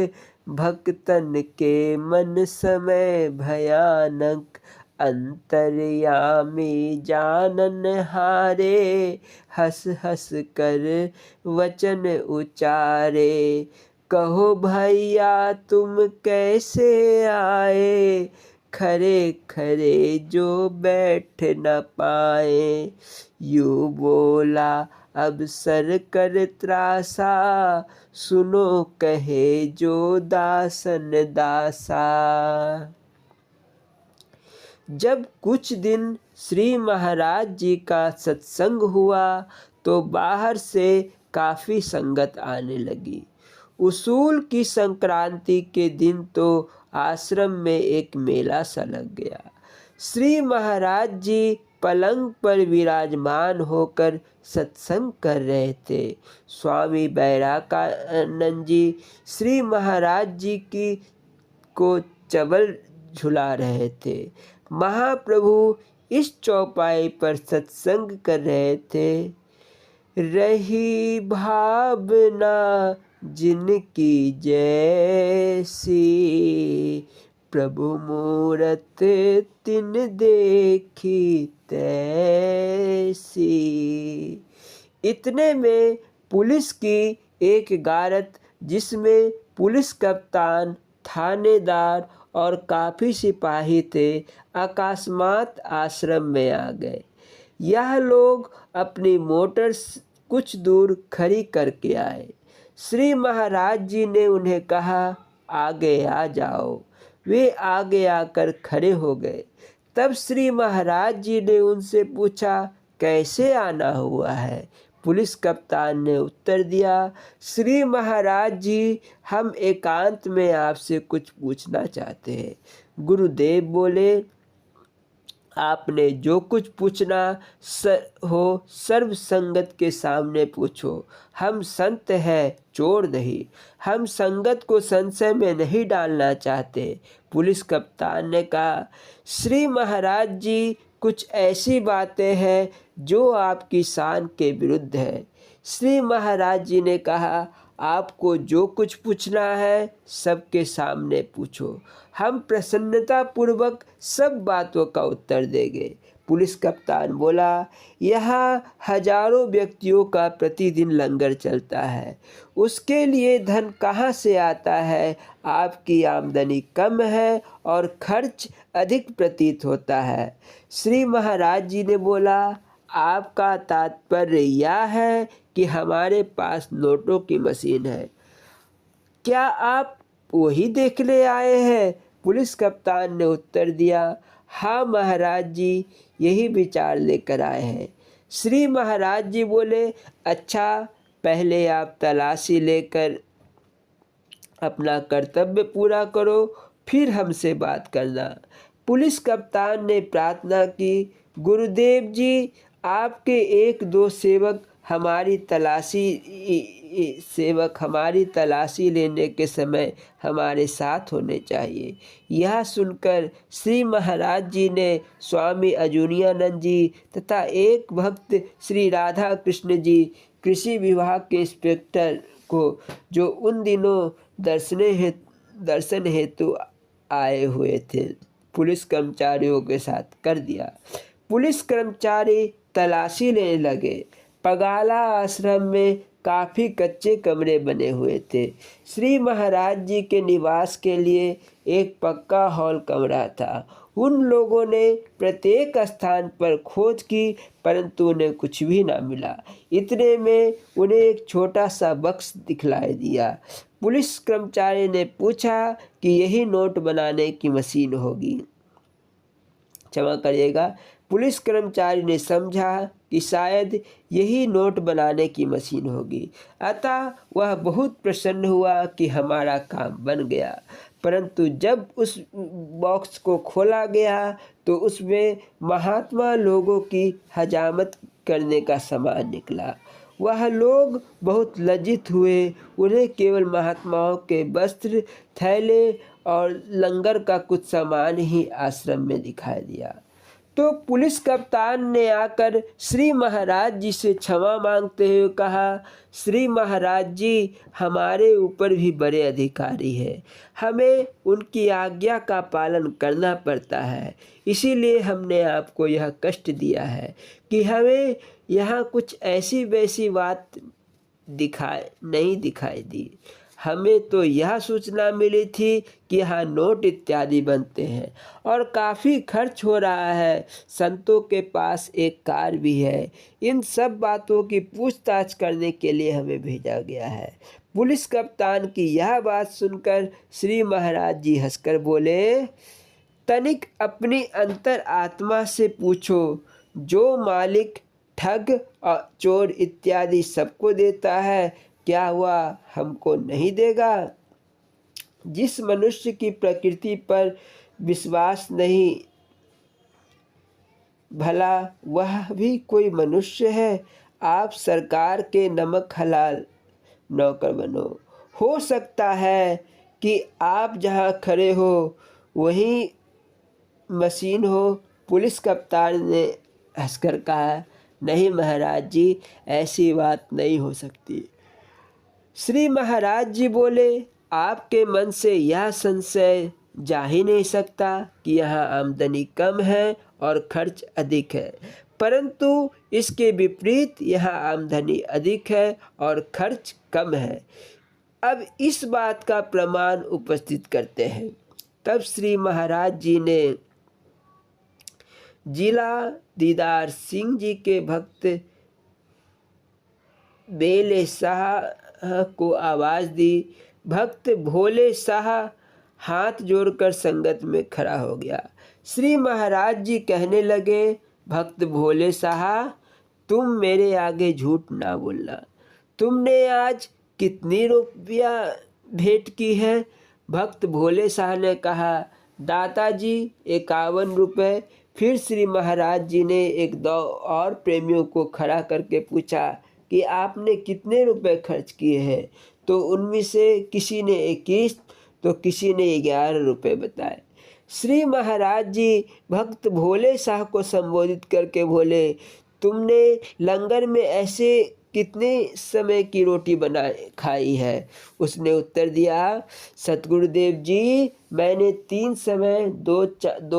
Speaker 1: भक्तन के मन समय भयानक। अंतर्यामी जानन हारे, हंस हंस कर वचन उचारे। कहो भैया तुम कैसे आए, खरे खरे जो बैठ न पाए। यूं बोला अब सर कर त्रासा, सुनो कहे जो दासन दासा। जब कुछ दिन श्री महाराज जी का सत्संग हुआ तो बाहर से काफ़ी संगत आने लगी। उसूल की संक्रांति के दिन तो आश्रम में एक मेला सा लग गया। श्री महाराज जी पलंग पर विराजमान होकर सत्संग कर रहे थे। स्वामी बैराकानंद जी श्री महाराज जी को चबल झुला रहे थे। महाप्रभु इस चौपाई पर सत्संग कर रहे थे। रही भावना जिनकी जैसी, प्रभु मूरत तिन देखी तैसी। इतने में पुलिस की एक गारत, जिसमें पुलिस कप्तान, थानेदार और काफ़ी सिपाही थे, अकस्मात आश्रम में आ गए। यह लोग अपनी मोटर कुछ दूर खड़ी करके आए। श्री महाराज जी ने उन्हें कहा, आगे आ जाओ। वे आगे आकर खड़े हो गए। तब श्री महाराज जी ने उनसे पूछा, कैसे आना हुआ है? पुलिस कप्तान ने उत्तर दिया, श्री महाराज जी, हम एकांत में आपसे कुछ पूछना चाहते हैं। गुरुदेव बोले, आपने जो कुछ पूछना हो सर्व संगत के सामने पूछो। हम संत हैं, चोर नहीं। हम संगत को संशय में नहीं डालना चाहते। पुलिस कप्तान ने कहा, श्री महाराज जी, कुछ ऐसी बातें हैं जो आपकी शान के विरुद्ध है। श्री महाराज जी ने कहा, आपको जो कुछ पूछना है सबके सामने पूछो। हम प्रसन्नतापूर्वक सब बातों का उत्तर देंगे। पुलिस कप्तान बोला, यहाँ हजारों व्यक्तियों का प्रतिदिन लंगर चलता है, उसके लिए धन कहाँ से आता है? आपकी आमदनी कम है और खर्च अधिक प्रतीत होता है। श्री महाराज जी ने बोला, आपका तात्पर्य यह है कि हमारे पास नोटों की मशीन है, क्या आप वही देखने आए हैं? पुलिस कप्तान ने उत्तर दिया, हाँ महाराज जी, यही विचार लेकर आए हैं। श्री महाराज जी बोले, अच्छा, पहले आप तलाशी लेकर अपना कर्तव्य पूरा करो, फिर हमसे बात करना। पुलिस कप्तान ने प्रार्थना की, गुरुदेव जी, आपके एक दो सेवक हमारी तलाशी लेने के समय हमारे साथ होने चाहिए। यह सुनकर श्री महाराज जी ने स्वामी अजूनियानंद जी तथा एक भक्त श्री राधा कृष्ण जी, कृषि विभाग के इंस्पेक्टर को, जो उन दिनों दर्शन हेतु आए हुए थे, पुलिस कर्मचारियों के साथ कर दिया। पुलिस कर्मचारी तलाशी लेने लगे। पगाला आश्रम में काफ़ी कच्चे कमरे बने हुए थे। श्री महाराज जी के निवास के लिए एक पक्का हॉल कमरा था। उन लोगों ने प्रत्येक स्थान पर खोज की, परंतु उन्हें कुछ भी ना मिला। इतने में उन्हें एक छोटा सा बक्स दिखलाई दिया। पुलिस कर्मचारी ने पूछा कि यही नोट बनाने की मशीन होगी। क्षमा करिएगा, पुलिस कर्मचारी ने समझा कि शायद यही नोट बनाने की मशीन होगी, अतः वह बहुत प्रसन्न हुआ कि हमारा काम बन गया। परंतु जब उस बॉक्स को खोला गया तो उसमें महात्मा लोगों की हजामत करने का सामान निकला। वह लोग बहुत लज्जित हुए। उन्हें केवल महात्माओं के वस्त्र, थैले और लंगर का कुछ सामान ही आश्रम में दिखाई दिया। तो पुलिस कप्तान ने आकर श्री महाराज जी से क्षमा मांगते हुए कहा, श्री महाराज जी, हमारे ऊपर भी बड़े अधिकारी हैं, हमें उनकी आज्ञा का पालन करना पड़ता है, इसीलिए हमने आपको यह कष्ट दिया है कि हमें यहाँ कुछ ऐसी वैसी बात नहीं दिखाई दी। हमें तो यह सूचना मिली थी कि यहाँ नोट इत्यादि बनते हैं और काफ़ी खर्च हो रहा है। संतों के पास एक कार भी है। इन सब बातों की पूछताछ करने के लिए हमें भेजा गया है। पुलिस कप्तान की यह बात सुनकर श्री महाराज जी हंसकर बोले, तनिक अपनी अंतर आत्मा से पूछो, जो मालिक ठग और चोर इत्यादि सबको देता है, क्या हुआ हमको नहीं देगा? जिस मनुष्य की प्रकृति पर विश्वास नहीं, भला वह भी कोई मनुष्य है? आप सरकार के नमक हलाल नौकर बनो। हो सकता है कि आप जहां खड़े हो वहीं मशीन हो। पुलिस कप्तान ने हंसकर कहा, नहीं महाराज जी, ऐसी बात नहीं हो सकती। श्री महाराज जी बोले, आपके मन से यह संशय जा ही नहीं सकता कि यहाँ आमदनी कम है और खर्च अधिक है, परंतु इसके विपरीत यहाँ आमदनी अधिक है और खर्च कम है। अब इस बात का प्रमाण उपस्थित करते हैं। तब श्री महाराज जी ने जिला दीदार सिंह जी के भक्त बेले शाह को आवाज़ दी। भक्त भोले शाह हाथ जोड़कर संगत में खड़ा हो गया। श्री महाराज जी कहने लगे, भक्त भोले शाह, तुम मेरे आगे झूठ ना बोलना। तुमने आज कितनी रुपया भेंट की है? भक्त भोले शाह ने कहा, दाताजी 51 रुपये। फिर श्री महाराज जी ने एक दो और प्रेमियों को खड़ा करके पूछा कि आपने कितने रुपए खर्च किए हैं। तो उनमें से किसी ने 21 तो किसी ने 11 रुपये बताए। श्री महाराज जी भक्त भोले शाह को संबोधित करके बोले, तुमने लंगर में ऐसे कितने समय की रोटी बना खाई है। उसने उत्तर दिया, सतगुरुदेव जी मैंने 3 समय दो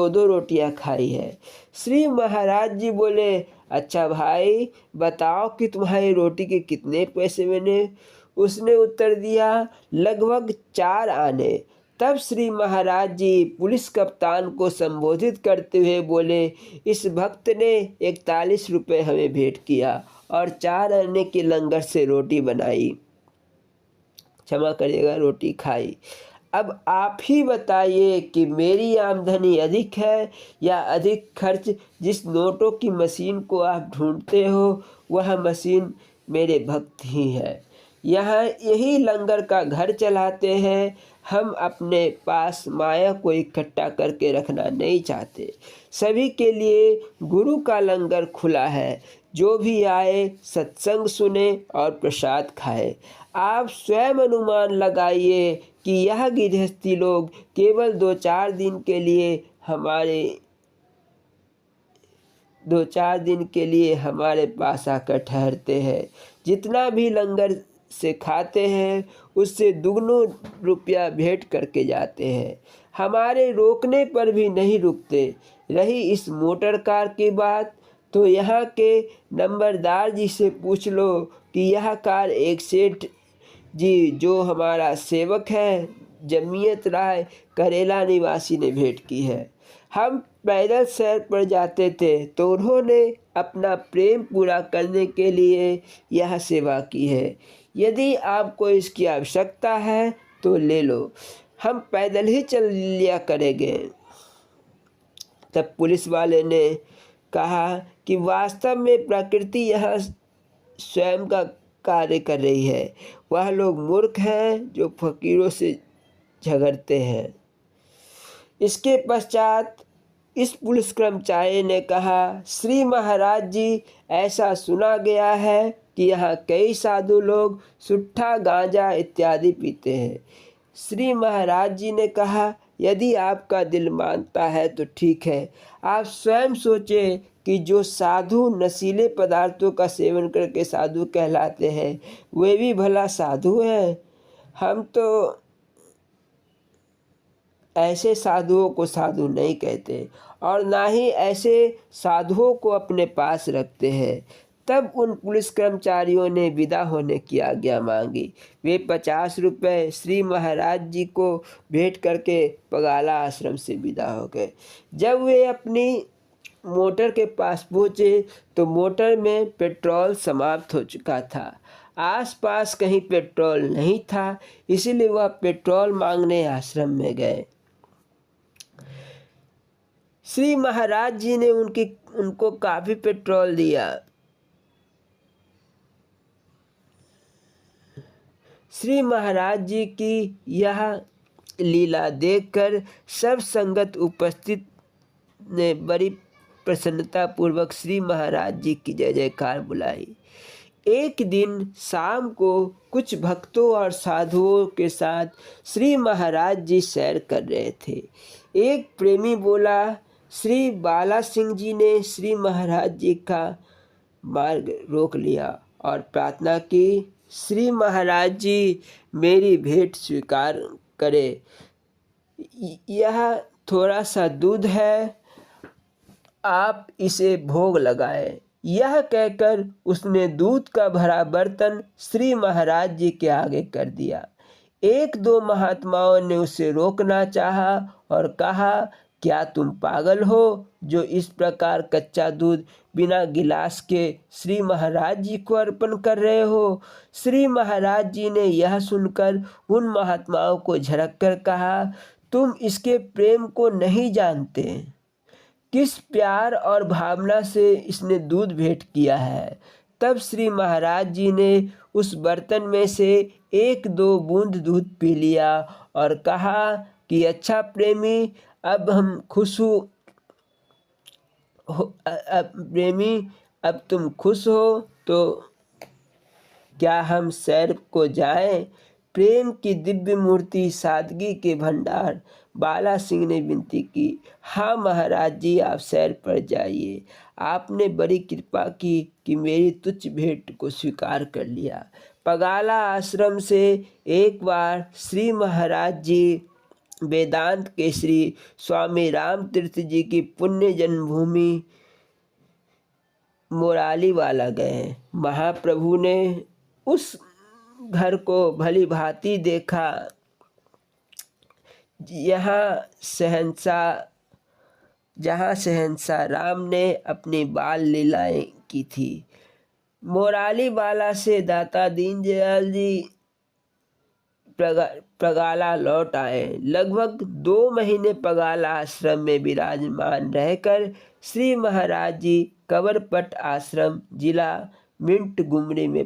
Speaker 1: दो रोटियां खाई है। श्री महाराज जी बोले, अच्छा भाई बताओ कि तुम्हारी रोटी के कितने पैसे बने। उसने उत्तर दिया, लगभग 4 आने। तब श्री महाराज जी पुलिस कप्तान को संबोधित करते हुए बोले, इस भक्त ने 41 रुपये हमें भेंट किया और 4 आने के लंगर से रोटी बनाई, क्षमा करिएगा रोटी खाई। अब आप ही बताइए कि मेरी आमदनी अधिक है या अधिक खर्च। जिस नोटों की मशीन को आप ढूंढते हो वह मशीन मेरे भक्त ही है। यहाँ यही लंगर का घर चलाते हैं। हम अपने पास माया को इकट्ठा करके रखना नहीं चाहते। सभी के लिए गुरु का लंगर खुला है। जो भी आए सत्संग सुने और प्रसाद खाए। आप स्वयं अनुमान लगाइए कि यह गृहस्थी लोग केवल 2-4 दिन के लिए हमारे पास आकर ठहरते हैं। जितना भी लंगर से खाते हैं उससे दुगनों रुपया भेंट करके जाते हैं। हमारे रोकने पर भी नहीं रुकते। रही इस मोटर कार की बात, तो यहाँ के नंबरदार जी से पूछ लो कि यह कार एक सेठ जी जो हमारा सेवक है जमियत राय करेला निवासी ने भेंट की है। हम पैदल सैर पर जाते थे तो उन्होंने अपना प्रेम पूरा करने के लिए यह सेवा की है। यदि आपको इसकी आवश्यकता है तो ले लो, हम पैदल ही चल लिया करेंगे। तब पुलिस वाले ने कहा कि वास्तव में प्रकृति यह स्वयं का कार्य कर रही है। वह लोग मूर्ख हैं जो फकीरों से झगड़ते हैं। इसके पश्चात इस पुलिस कर्मचारी ने कहा, श्री महाराज जी ऐसा सुना गया है कि यहाँ कई साधु लोग सुट्ठा गांजा इत्यादि पीते हैं। श्री महाराज जी ने कहा, यदि आपका दिल मानता है तो ठीक है। आप स्वयं सोचें कि जो साधु नशीले पदार्थों का सेवन करके साधु कहलाते हैं वे भी भला साधु हैं। हम तो ऐसे साधुओं को साधु नहीं कहते और ना ही ऐसे साधुओं को अपने पास रखते हैं। तब उन पुलिस कर्मचारियों ने विदा होने की आज्ञा मांगी। वे 50 रुपये श्री महाराज जी को भेंट करके पगाला आश्रम से विदा हो गए। जब वे अपनी मोटर के पास पहुँचे तो मोटर में पेट्रोल समाप्त हो चुका था। आसपास कहीं पेट्रोल नहीं था, इसीलिए वह पेट्रोल मांगने आश्रम में गए। श्री महाराज जी ने उनको काफ़ी पेट्रोल दिया। श्री महाराज जी की यह लीला देखकर सब संगत उपस्थित ने बड़ी प्रसन्नता पूर्वक श्री महाराज जी की जय जयकार बुलाई। एक दिन शाम को कुछ भक्तों और साधुओं के साथ श्री महाराज जी सैर कर रहे थे। एक प्रेमी बोला, श्री बाला सिंह जी ने श्री महाराज जी का मार्ग रोक लिया और प्रार्थना की, श्री महाराज जी मेरी भेंट स्वीकार करें। यह थोड़ा सा दूध है, आप इसे भोग लगाएं। यह कहकर उसने दूध का भरा बर्तन श्री महाराज जी के आगे कर दिया। 1-2 महात्माओं ने उसे रोकना चाहा और कहा, क्या तुम पागल हो जो इस प्रकार कच्चा दूध बिना गिलास के श्री महाराज जी को अर्पण कर रहे हो। श्री महाराज जी ने यह सुनकर उन महात्माओं को झड़क कर कहा, तुम इसके प्रेम को नहीं जानते। किस प्यार और भावना से इसने दूध भेंट किया है। तब श्री महाराज जी ने उस बर्तन में से 1-2 बूंद दूध पी लिया और कहा कि अच्छा प्रेमी, अब हम खुश प्रेमी अब तुम खुश हो तो क्या हम सैर को जाएं? प्रेम की दिव्य मूर्ति, सादगी के भंडार, बाला सिंह ने विनती की। हाँ महाराज जी, आप सैर पर जाइए। आपने बड़ी कृपा की कि मेरी तुच्छ भेंट को स्वीकार कर लिया। पगाला आश्रम से एक बार श्री महाराज जी वेदांत केसरी स्वामी राम तीर्थ जी की पुण्य जन्मभूमि मोराली वाला गए। महाप्रभु ने उस घर को भली भांति देखा। जहाँ शहंशाह राम ने अपनी बाल लीलाएं की थी। मोराली वाला से दाता दीनदयाल जी पगाला लौट आए। लगभग 2 महीने पगाला आश्रम में विराजमान रहकर श्री महाराज जी कवरपट आश्रम, जिला मिंट गुमरी में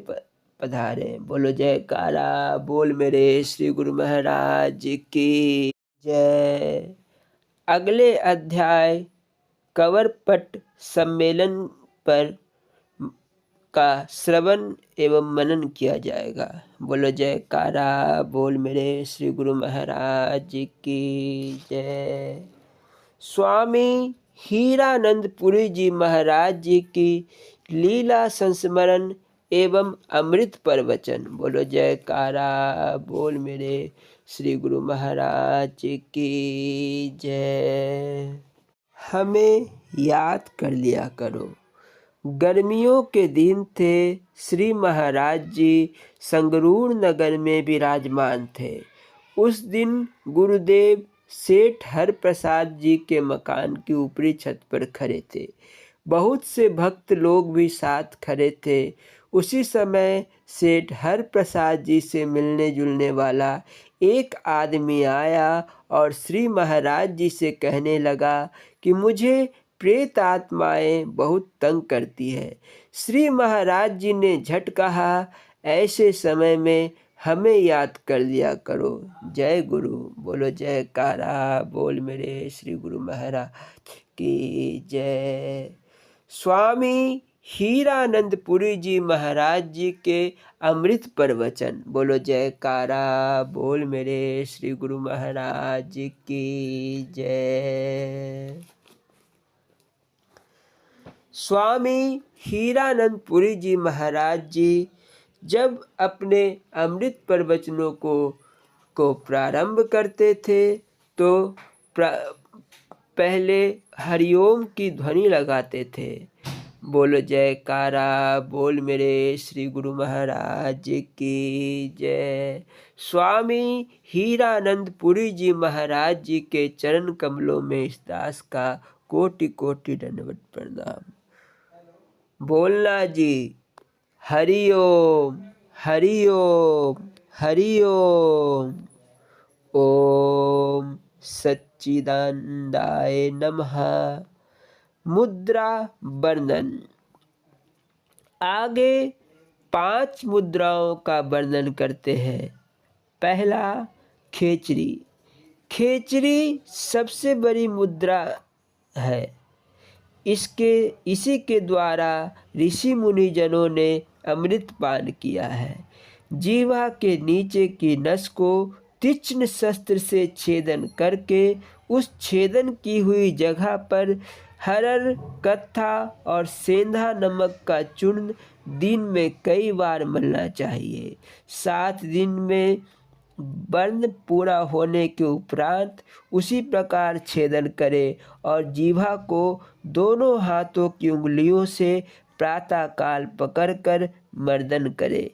Speaker 1: पधारे। बोलो जयकारा बोल मेरे श्री गुरु महाराज की जय। अगले अध्याय कवरपट सम्मेलन पर का श्रवण एवं मनन किया जाएगा। बोलो जयकारा बोल मेरे श्री गुरु महाराज की जय। स्वामी हीरानंदपुरी जी महाराज जी की लीला संस्मरण एवं अमृत प्रवचन। बोलो जयकारा बोल मेरे श्री गुरु महाराज की जय। हमें याद कर लिया करो। गर्मियों के दिन थे। श्री महाराज जी संगरूर नगर में विराजमान थे। उस दिन गुरुदेव सेठ हरप्रसाद जी के मकान की ऊपरी छत पर खड़े थे। बहुत से भक्त लोग भी साथ खड़े थे। उसी समय सेठ हरप्रसाद जी से मिलने जुलने वाला एक आदमी आया और श्री महाराज जी से कहने लगा कि मुझे प्रेत आत्माएं बहुत तंग करती है। श्री महाराज जी ने झट कहा, ऐसे समय में हमें याद कर लिया करो। जय गुरु। बोलो जयकारा बोल मेरे श्री गुरु महाराज की जय। स्वामी हीरानंदपुरी जी महाराज जी के अमृत प्रवचन। बोलो जयकारा बोल मेरे श्री गुरु महाराज की जय। स्वामी हीरानंदपुरी जी महाराज जी जब अपने अमृत प्रवचनों को प्रारंभ करते थे तो पहले हरिओम की ध्वनि लगाते थे। बोलो जयकारा बोल मेरे श्री गुरु महाराज की जय। स्वामी हीरानंदपुरी जी महाराज जी के चरण कमलों में इस दास का कोटि कोटि दंडवत प्रणाम। बोलना जी, हरिओम हरिओम हरिओम। ओम सच्चिदानंदाय नमः। मुद्रा वर्णन। आगे 5 मुद्राओं का वर्णन करते हैं। पहला, खेचरी। खेचरी सबसे बड़ी मुद्रा है। इसी के द्वारा ऋषि मुनि जनों ने अमृत पान किया है। जीवा के नीचे की नस को तीक्ष्ण शस्त्र से छेदन करके उस छेदन की हुई जगह पर हरड़, कत्था और सेंधा नमक का चूर्ण दिन में कई बार मलना चाहिए। 7 दिन में वर्ण पूरा होने के उपरांत उसी प्रकार छेदन करे और जीवा को दोनों हाथों की उंगलियों से प्रातःकाल पकड़कर मर्दन करे।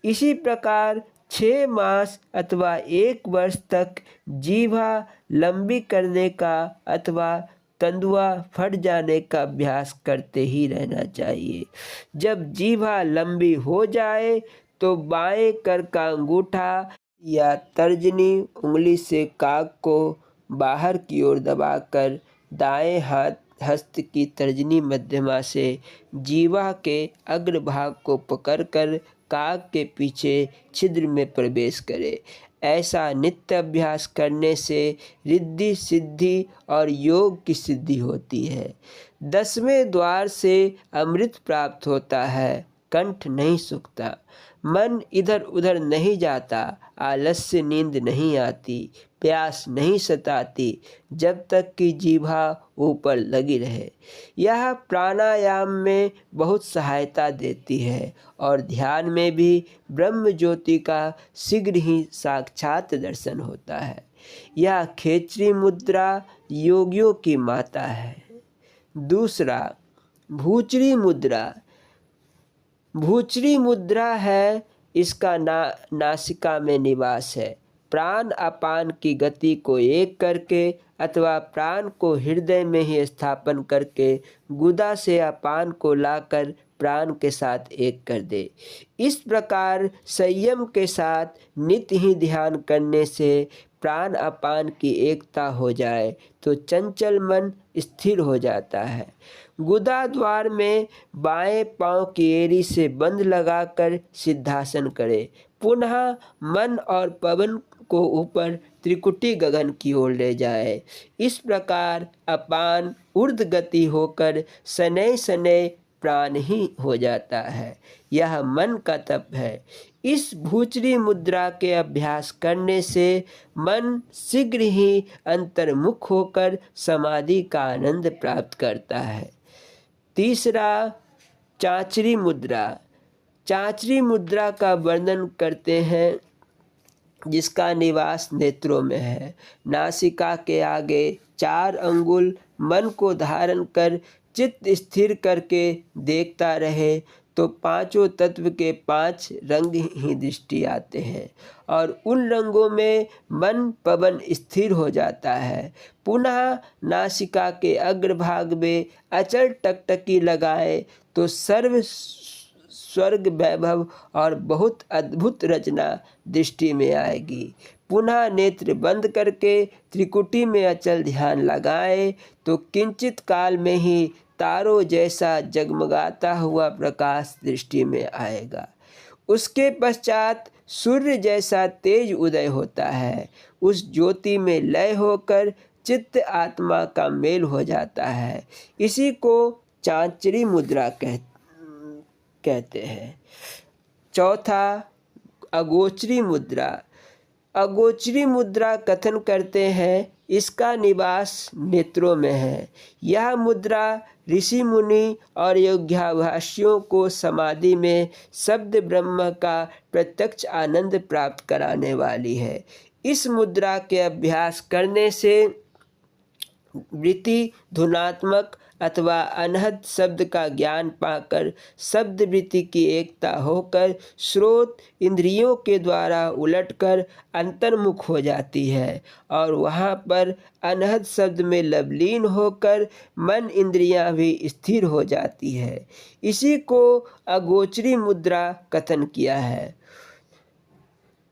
Speaker 1: इसी प्रकार 6 मास अथवा 1 वर्ष तक जीवा लंबी करने का अथवा तंदुआ फट जाने का अभ्यास करते ही रहना चाहिए। जब जीवा लंबी हो जाए तो बाएं कर का अंगूठा या तर्जनी उंगली से काक को बाहर की ओर दबाकर दाएं हस्त की तर्जनी मध्यमा से जीवा के अग्रभाग को पकड़कर काक के पीछे छिद्र में प्रवेश करे। ऐसा नित्य अभ्यास करने से रिद्धि सिद्धि और योग की सिद्धि होती है। 10वें द्वार से अमृत प्राप्त होता है, कंठ नहीं सूखता, मन इधर उधर नहीं जाता, आलस्य नींद नहीं आती, प्यास नहीं सताती, जब तक कि जीभा ऊपर लगी रहे। यह प्राणायाम में बहुत सहायता देती है और ध्यान में भी ब्रह्म ज्योति का शीघ्र ही साक्षात दर्शन होता है। यह खेचरी मुद्रा योगियों की माता है। दूसरा, भूचरी मुद्रा। भूचरी मुद्रा है, इसका नासिका में निवास है। प्राण अपान की गति को एक करके अथवा प्राण को हृदय में ही स्थापन करके गुदा से अपान को लाकर प्राण के साथ एक कर दे। इस प्रकार संयम के साथ नित्य ही ध्यान करने से प्राण अपान की एकता हो जाए तो चंचल मन स्थिर हो जाता है। गुदा द्वार में बाएं पांव की एड़ी से बंद लगाकर सिद्धासन करे। पुनः मन और पवन को ऊपर त्रिकुटी गगन की ओर ले जाए। इस प्रकार अपान ऊर्ध्व गति होकर शनै शनै प्राण ही हो जाता है। यह मन का तप है। इस भूचरी मुद्रा के अभ्यास करने से मन शीघ्र ही अंतर्मुख होकर समाधि का आनंद प्राप्त करता है। तीसरा, चांचरी मुद्रा। चांचरी मुद्रा का वर्णन करते हैं, जिसका निवास नेत्रों में है। नासिका के आगे 4 अंगुल मन को धारण कर चित्त स्थिर करके देखता रहे तो पांचों तत्व के 5 रंग ही दृष्टि आते हैं और उन रंगों में मन पवन स्थिर हो जाता है। पुनः नासिका के अग्रभाग में अचल टकटकी लगाए तो सर्व स्वर्ग वैभव और बहुत अद्भुत रचना दृष्टि में आएगी। पुनः नेत्र बंद करके त्रिकुटी में अचल ध्यान लगाए तो किंचित काल में ही तारों जैसा जगमगाता हुआ प्रकाश दृष्टि में आएगा। उसके पश्चात सूर्य जैसा तेज उदय होता है। उस ज्योति में लय होकर चित्त आत्मा का मेल हो जाता है। इसी को चांचरी मुद्रा कहते हैं। चौथा, अगोचरी मुद्रा। अगोचरी मुद्रा कथन करते हैं, इसका निवास नेत्रों में है। यह मुद्रा ऋषि मुनि और योग्याभासियों को समाधि में शब्द ब्रह्म का प्रत्यक्ष आनंद प्राप्त कराने वाली है। इस मुद्रा के अभ्यास करने से वृत्ति धुनात्मक अथवा अनहद शब्द का ज्ञान पाकर शब्द वृत्ति की एकता होकर स्रोत इंद्रियों के द्वारा उलटकर अंतर्मुख हो जाती है और वहाँ पर अनहद शब्द में लवलीन होकर मन इंद्रियां भी स्थिर हो जाती है। इसी को अगोचरी मुद्रा कथन किया है।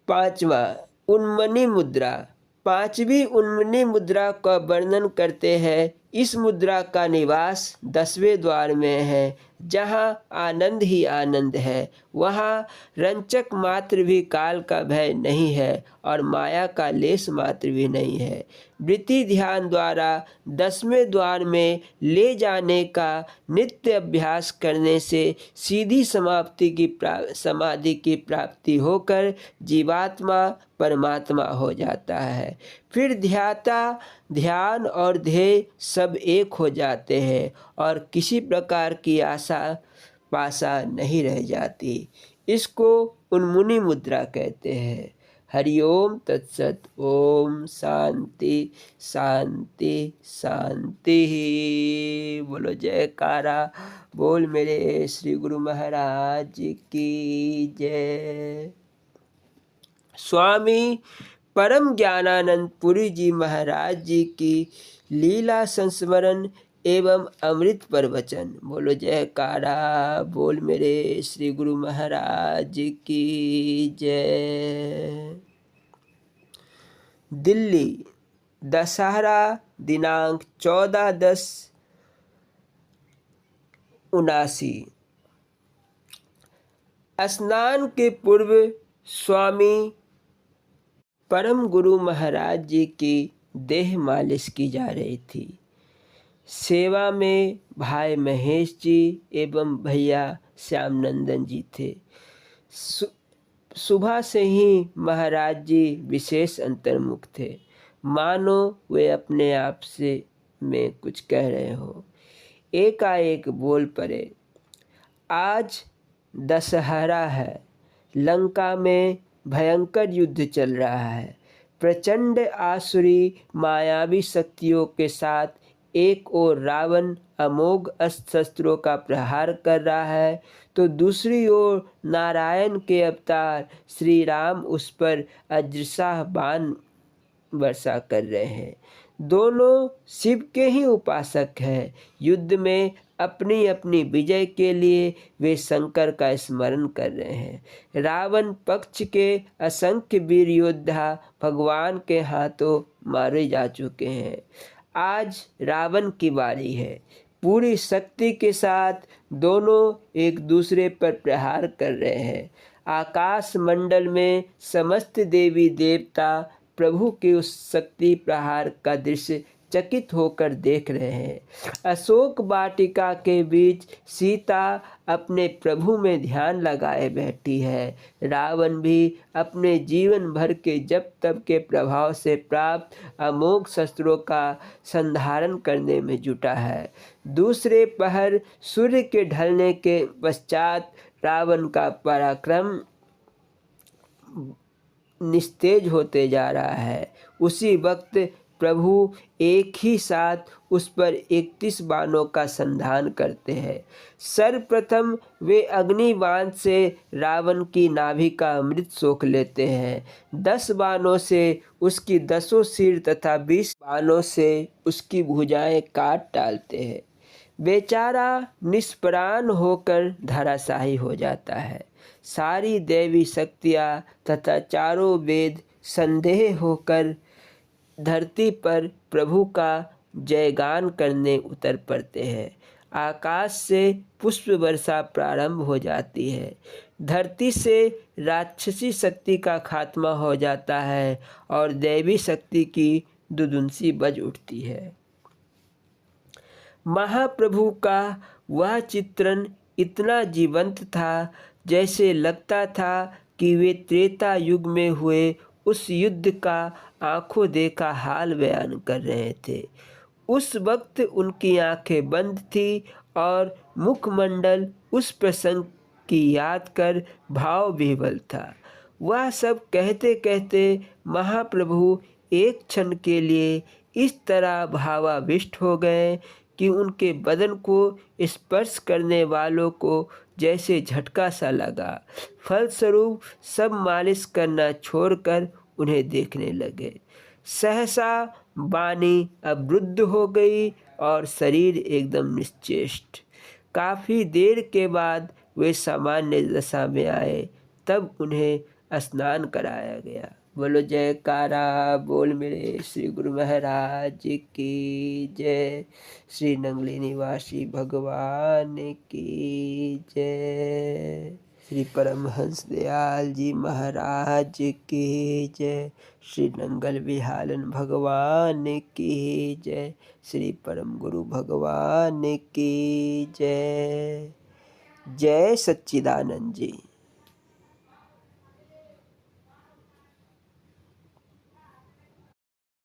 Speaker 1: पांचवा, उन्मनी मुद्रा। पांचवी उन्मनी मुद्रा का वर्णन करते हैं। इस मुद्रा का निवास 10वें द्वार में है। जहाँ आनंद ही आनंद है, वहाँ रंचक मात्र भी काल का भय नहीं है और माया का लेस मात्र भी नहीं है। वृत्ति ध्यान द्वारा 10वें द्वार में ले जाने का नित्य अभ्यास करने से सीधी समाधि की प्राप्ति होकर जीवात्मा परमात्मा हो जाता है। फिर ध्यान और ध्येय सब एक हो जाते हैं और किसी प्रकार की आशा पाशा नहीं रह जाती। इसको उन्मुनी मुद्रा कहते हैं। हरिओम तत्सत। ओम शांति शांति शांति। बोलो जयकारा बोल मेरे श्री गुरु महाराज की जय। स्वामी परम ज्ञानानंद पुरी जी महाराज जी की लीला संस्मरण एवं अमृत प्रवचन। बोलो जयकारा बोल मेरे श्री गुरु महाराज की जय। दिल्ली, दशहरा दिनांक 14/10/79। स्नान के पूर्व स्वामी परम गुरु महाराज जी की देह मालिश की जा रही थी। सेवा में भाई महेश जी एवं भैया श्यामनंदन जी थे। सुबह से ही महाराज जी विशेष अंतर्मुख थे, मानो वे अपने आप से में कुछ कह रहे हो। एकाएक बोल पड़े, आज दशहरा है, लंका में भयंकर युद्ध चल रहा है। प्रचंड आसुरी मायावी शक्तियों के साथ एक ओर रावण अमोघ अस्त्र शस्त्रों का प्रहार कर रहा है, तो दूसरी ओर नारायण के अवतार श्री राम उस पर अजस्र बाण वर्षा कर रहे हैं। दोनों शिव के ही उपासक हैं। युद्ध में अपनी अपनी विजय के लिए वे शंकर का स्मरण कर रहे हैं। रावण पक्ष के असंख्य वीर योद्धा भगवान के हाथों मारे जा चुके हैं। आज रावण की बारी है। पूरी शक्ति के साथ दोनों एक दूसरे पर प्रहार कर रहे हैं। आकाश मंडल में समस्त देवी देवता प्रभु के उस शक्ति प्रहार का दृश्य चकित होकर देख रहे हैं। अशोक वाटिका के बीच सीता अपने प्रभु में ध्यान लगाए बैठी है। रावण भी अपने जीवन भर के जप तप के प्रभाव से प्राप्त अमोघ शस्त्रों का संधारण करने में जुटा है। दूसरे पहर सूर्य के ढलने के पश्चात रावण का पराक्रम निस्तेज होते जा रहा है। उसी वक्त प्रभु एक ही साथ उस पर 31 बाणों का संधान करते हैं। सर्वप्रथम वे अग्नि बाण से रावण की नाभि का अमृत सोख लेते हैं। 10 बाणों से उसकी 10 सिर तथा 20 बाणों से उसकी भुजाएं काट डालते हैं। बेचारा निष्प्राण होकर धराशायी हो जाता है। सारी देवी शक्तियाँ तथा चारों वेद संदेह होकर धरती पर प्रभु का जयगान करने उतर पड़ते हैं। आकाश से पुष्प वर्षा प्रारंभ हो जाती है। धरती से राक्षसी शक्ति का खात्मा हो जाता है और दैवी शक्ति की दुदुंसी बज उठती है। महाप्रभु का वह चित्रण इतना जीवंत था जैसे लगता था कि वे त्रेता युग में हुए उस युद्ध का आंखों देखा हाल बयान कर रहे थे। उस वक्त उनकी आंखें बंद थी और मुखमंडल उस प्रसंग की याद कर भाव विह्वल था। वह सब कहते कहते महाप्रभु एक क्षण के लिए इस तरह भावाविष्ट हो गए कि उनके बदन को स्पर्श करने वालों को जैसे झटका सा लगा। फलस्वरूप सब मालिश करना छोड़कर उन्हें देखने लगे। सहसा वाणी अवरुद्ध हो गई और शरीर एकदम निश्चेष्ट। काफ़ी देर के बाद वे सामान्य दशा में आए। तब उन्हें स्नान कराया गया। बोलो जयकारा बोल मेरे श्री गुरु महाराज की जय। श्री नंगली निवासी भगवान की जय। श्री परमहंस दयाल जी महाराज की जय। श्री नंगल विहालन भगवान की जय। श्री परम गुरु भगवान की जय। जय सच्चिदानंद जी।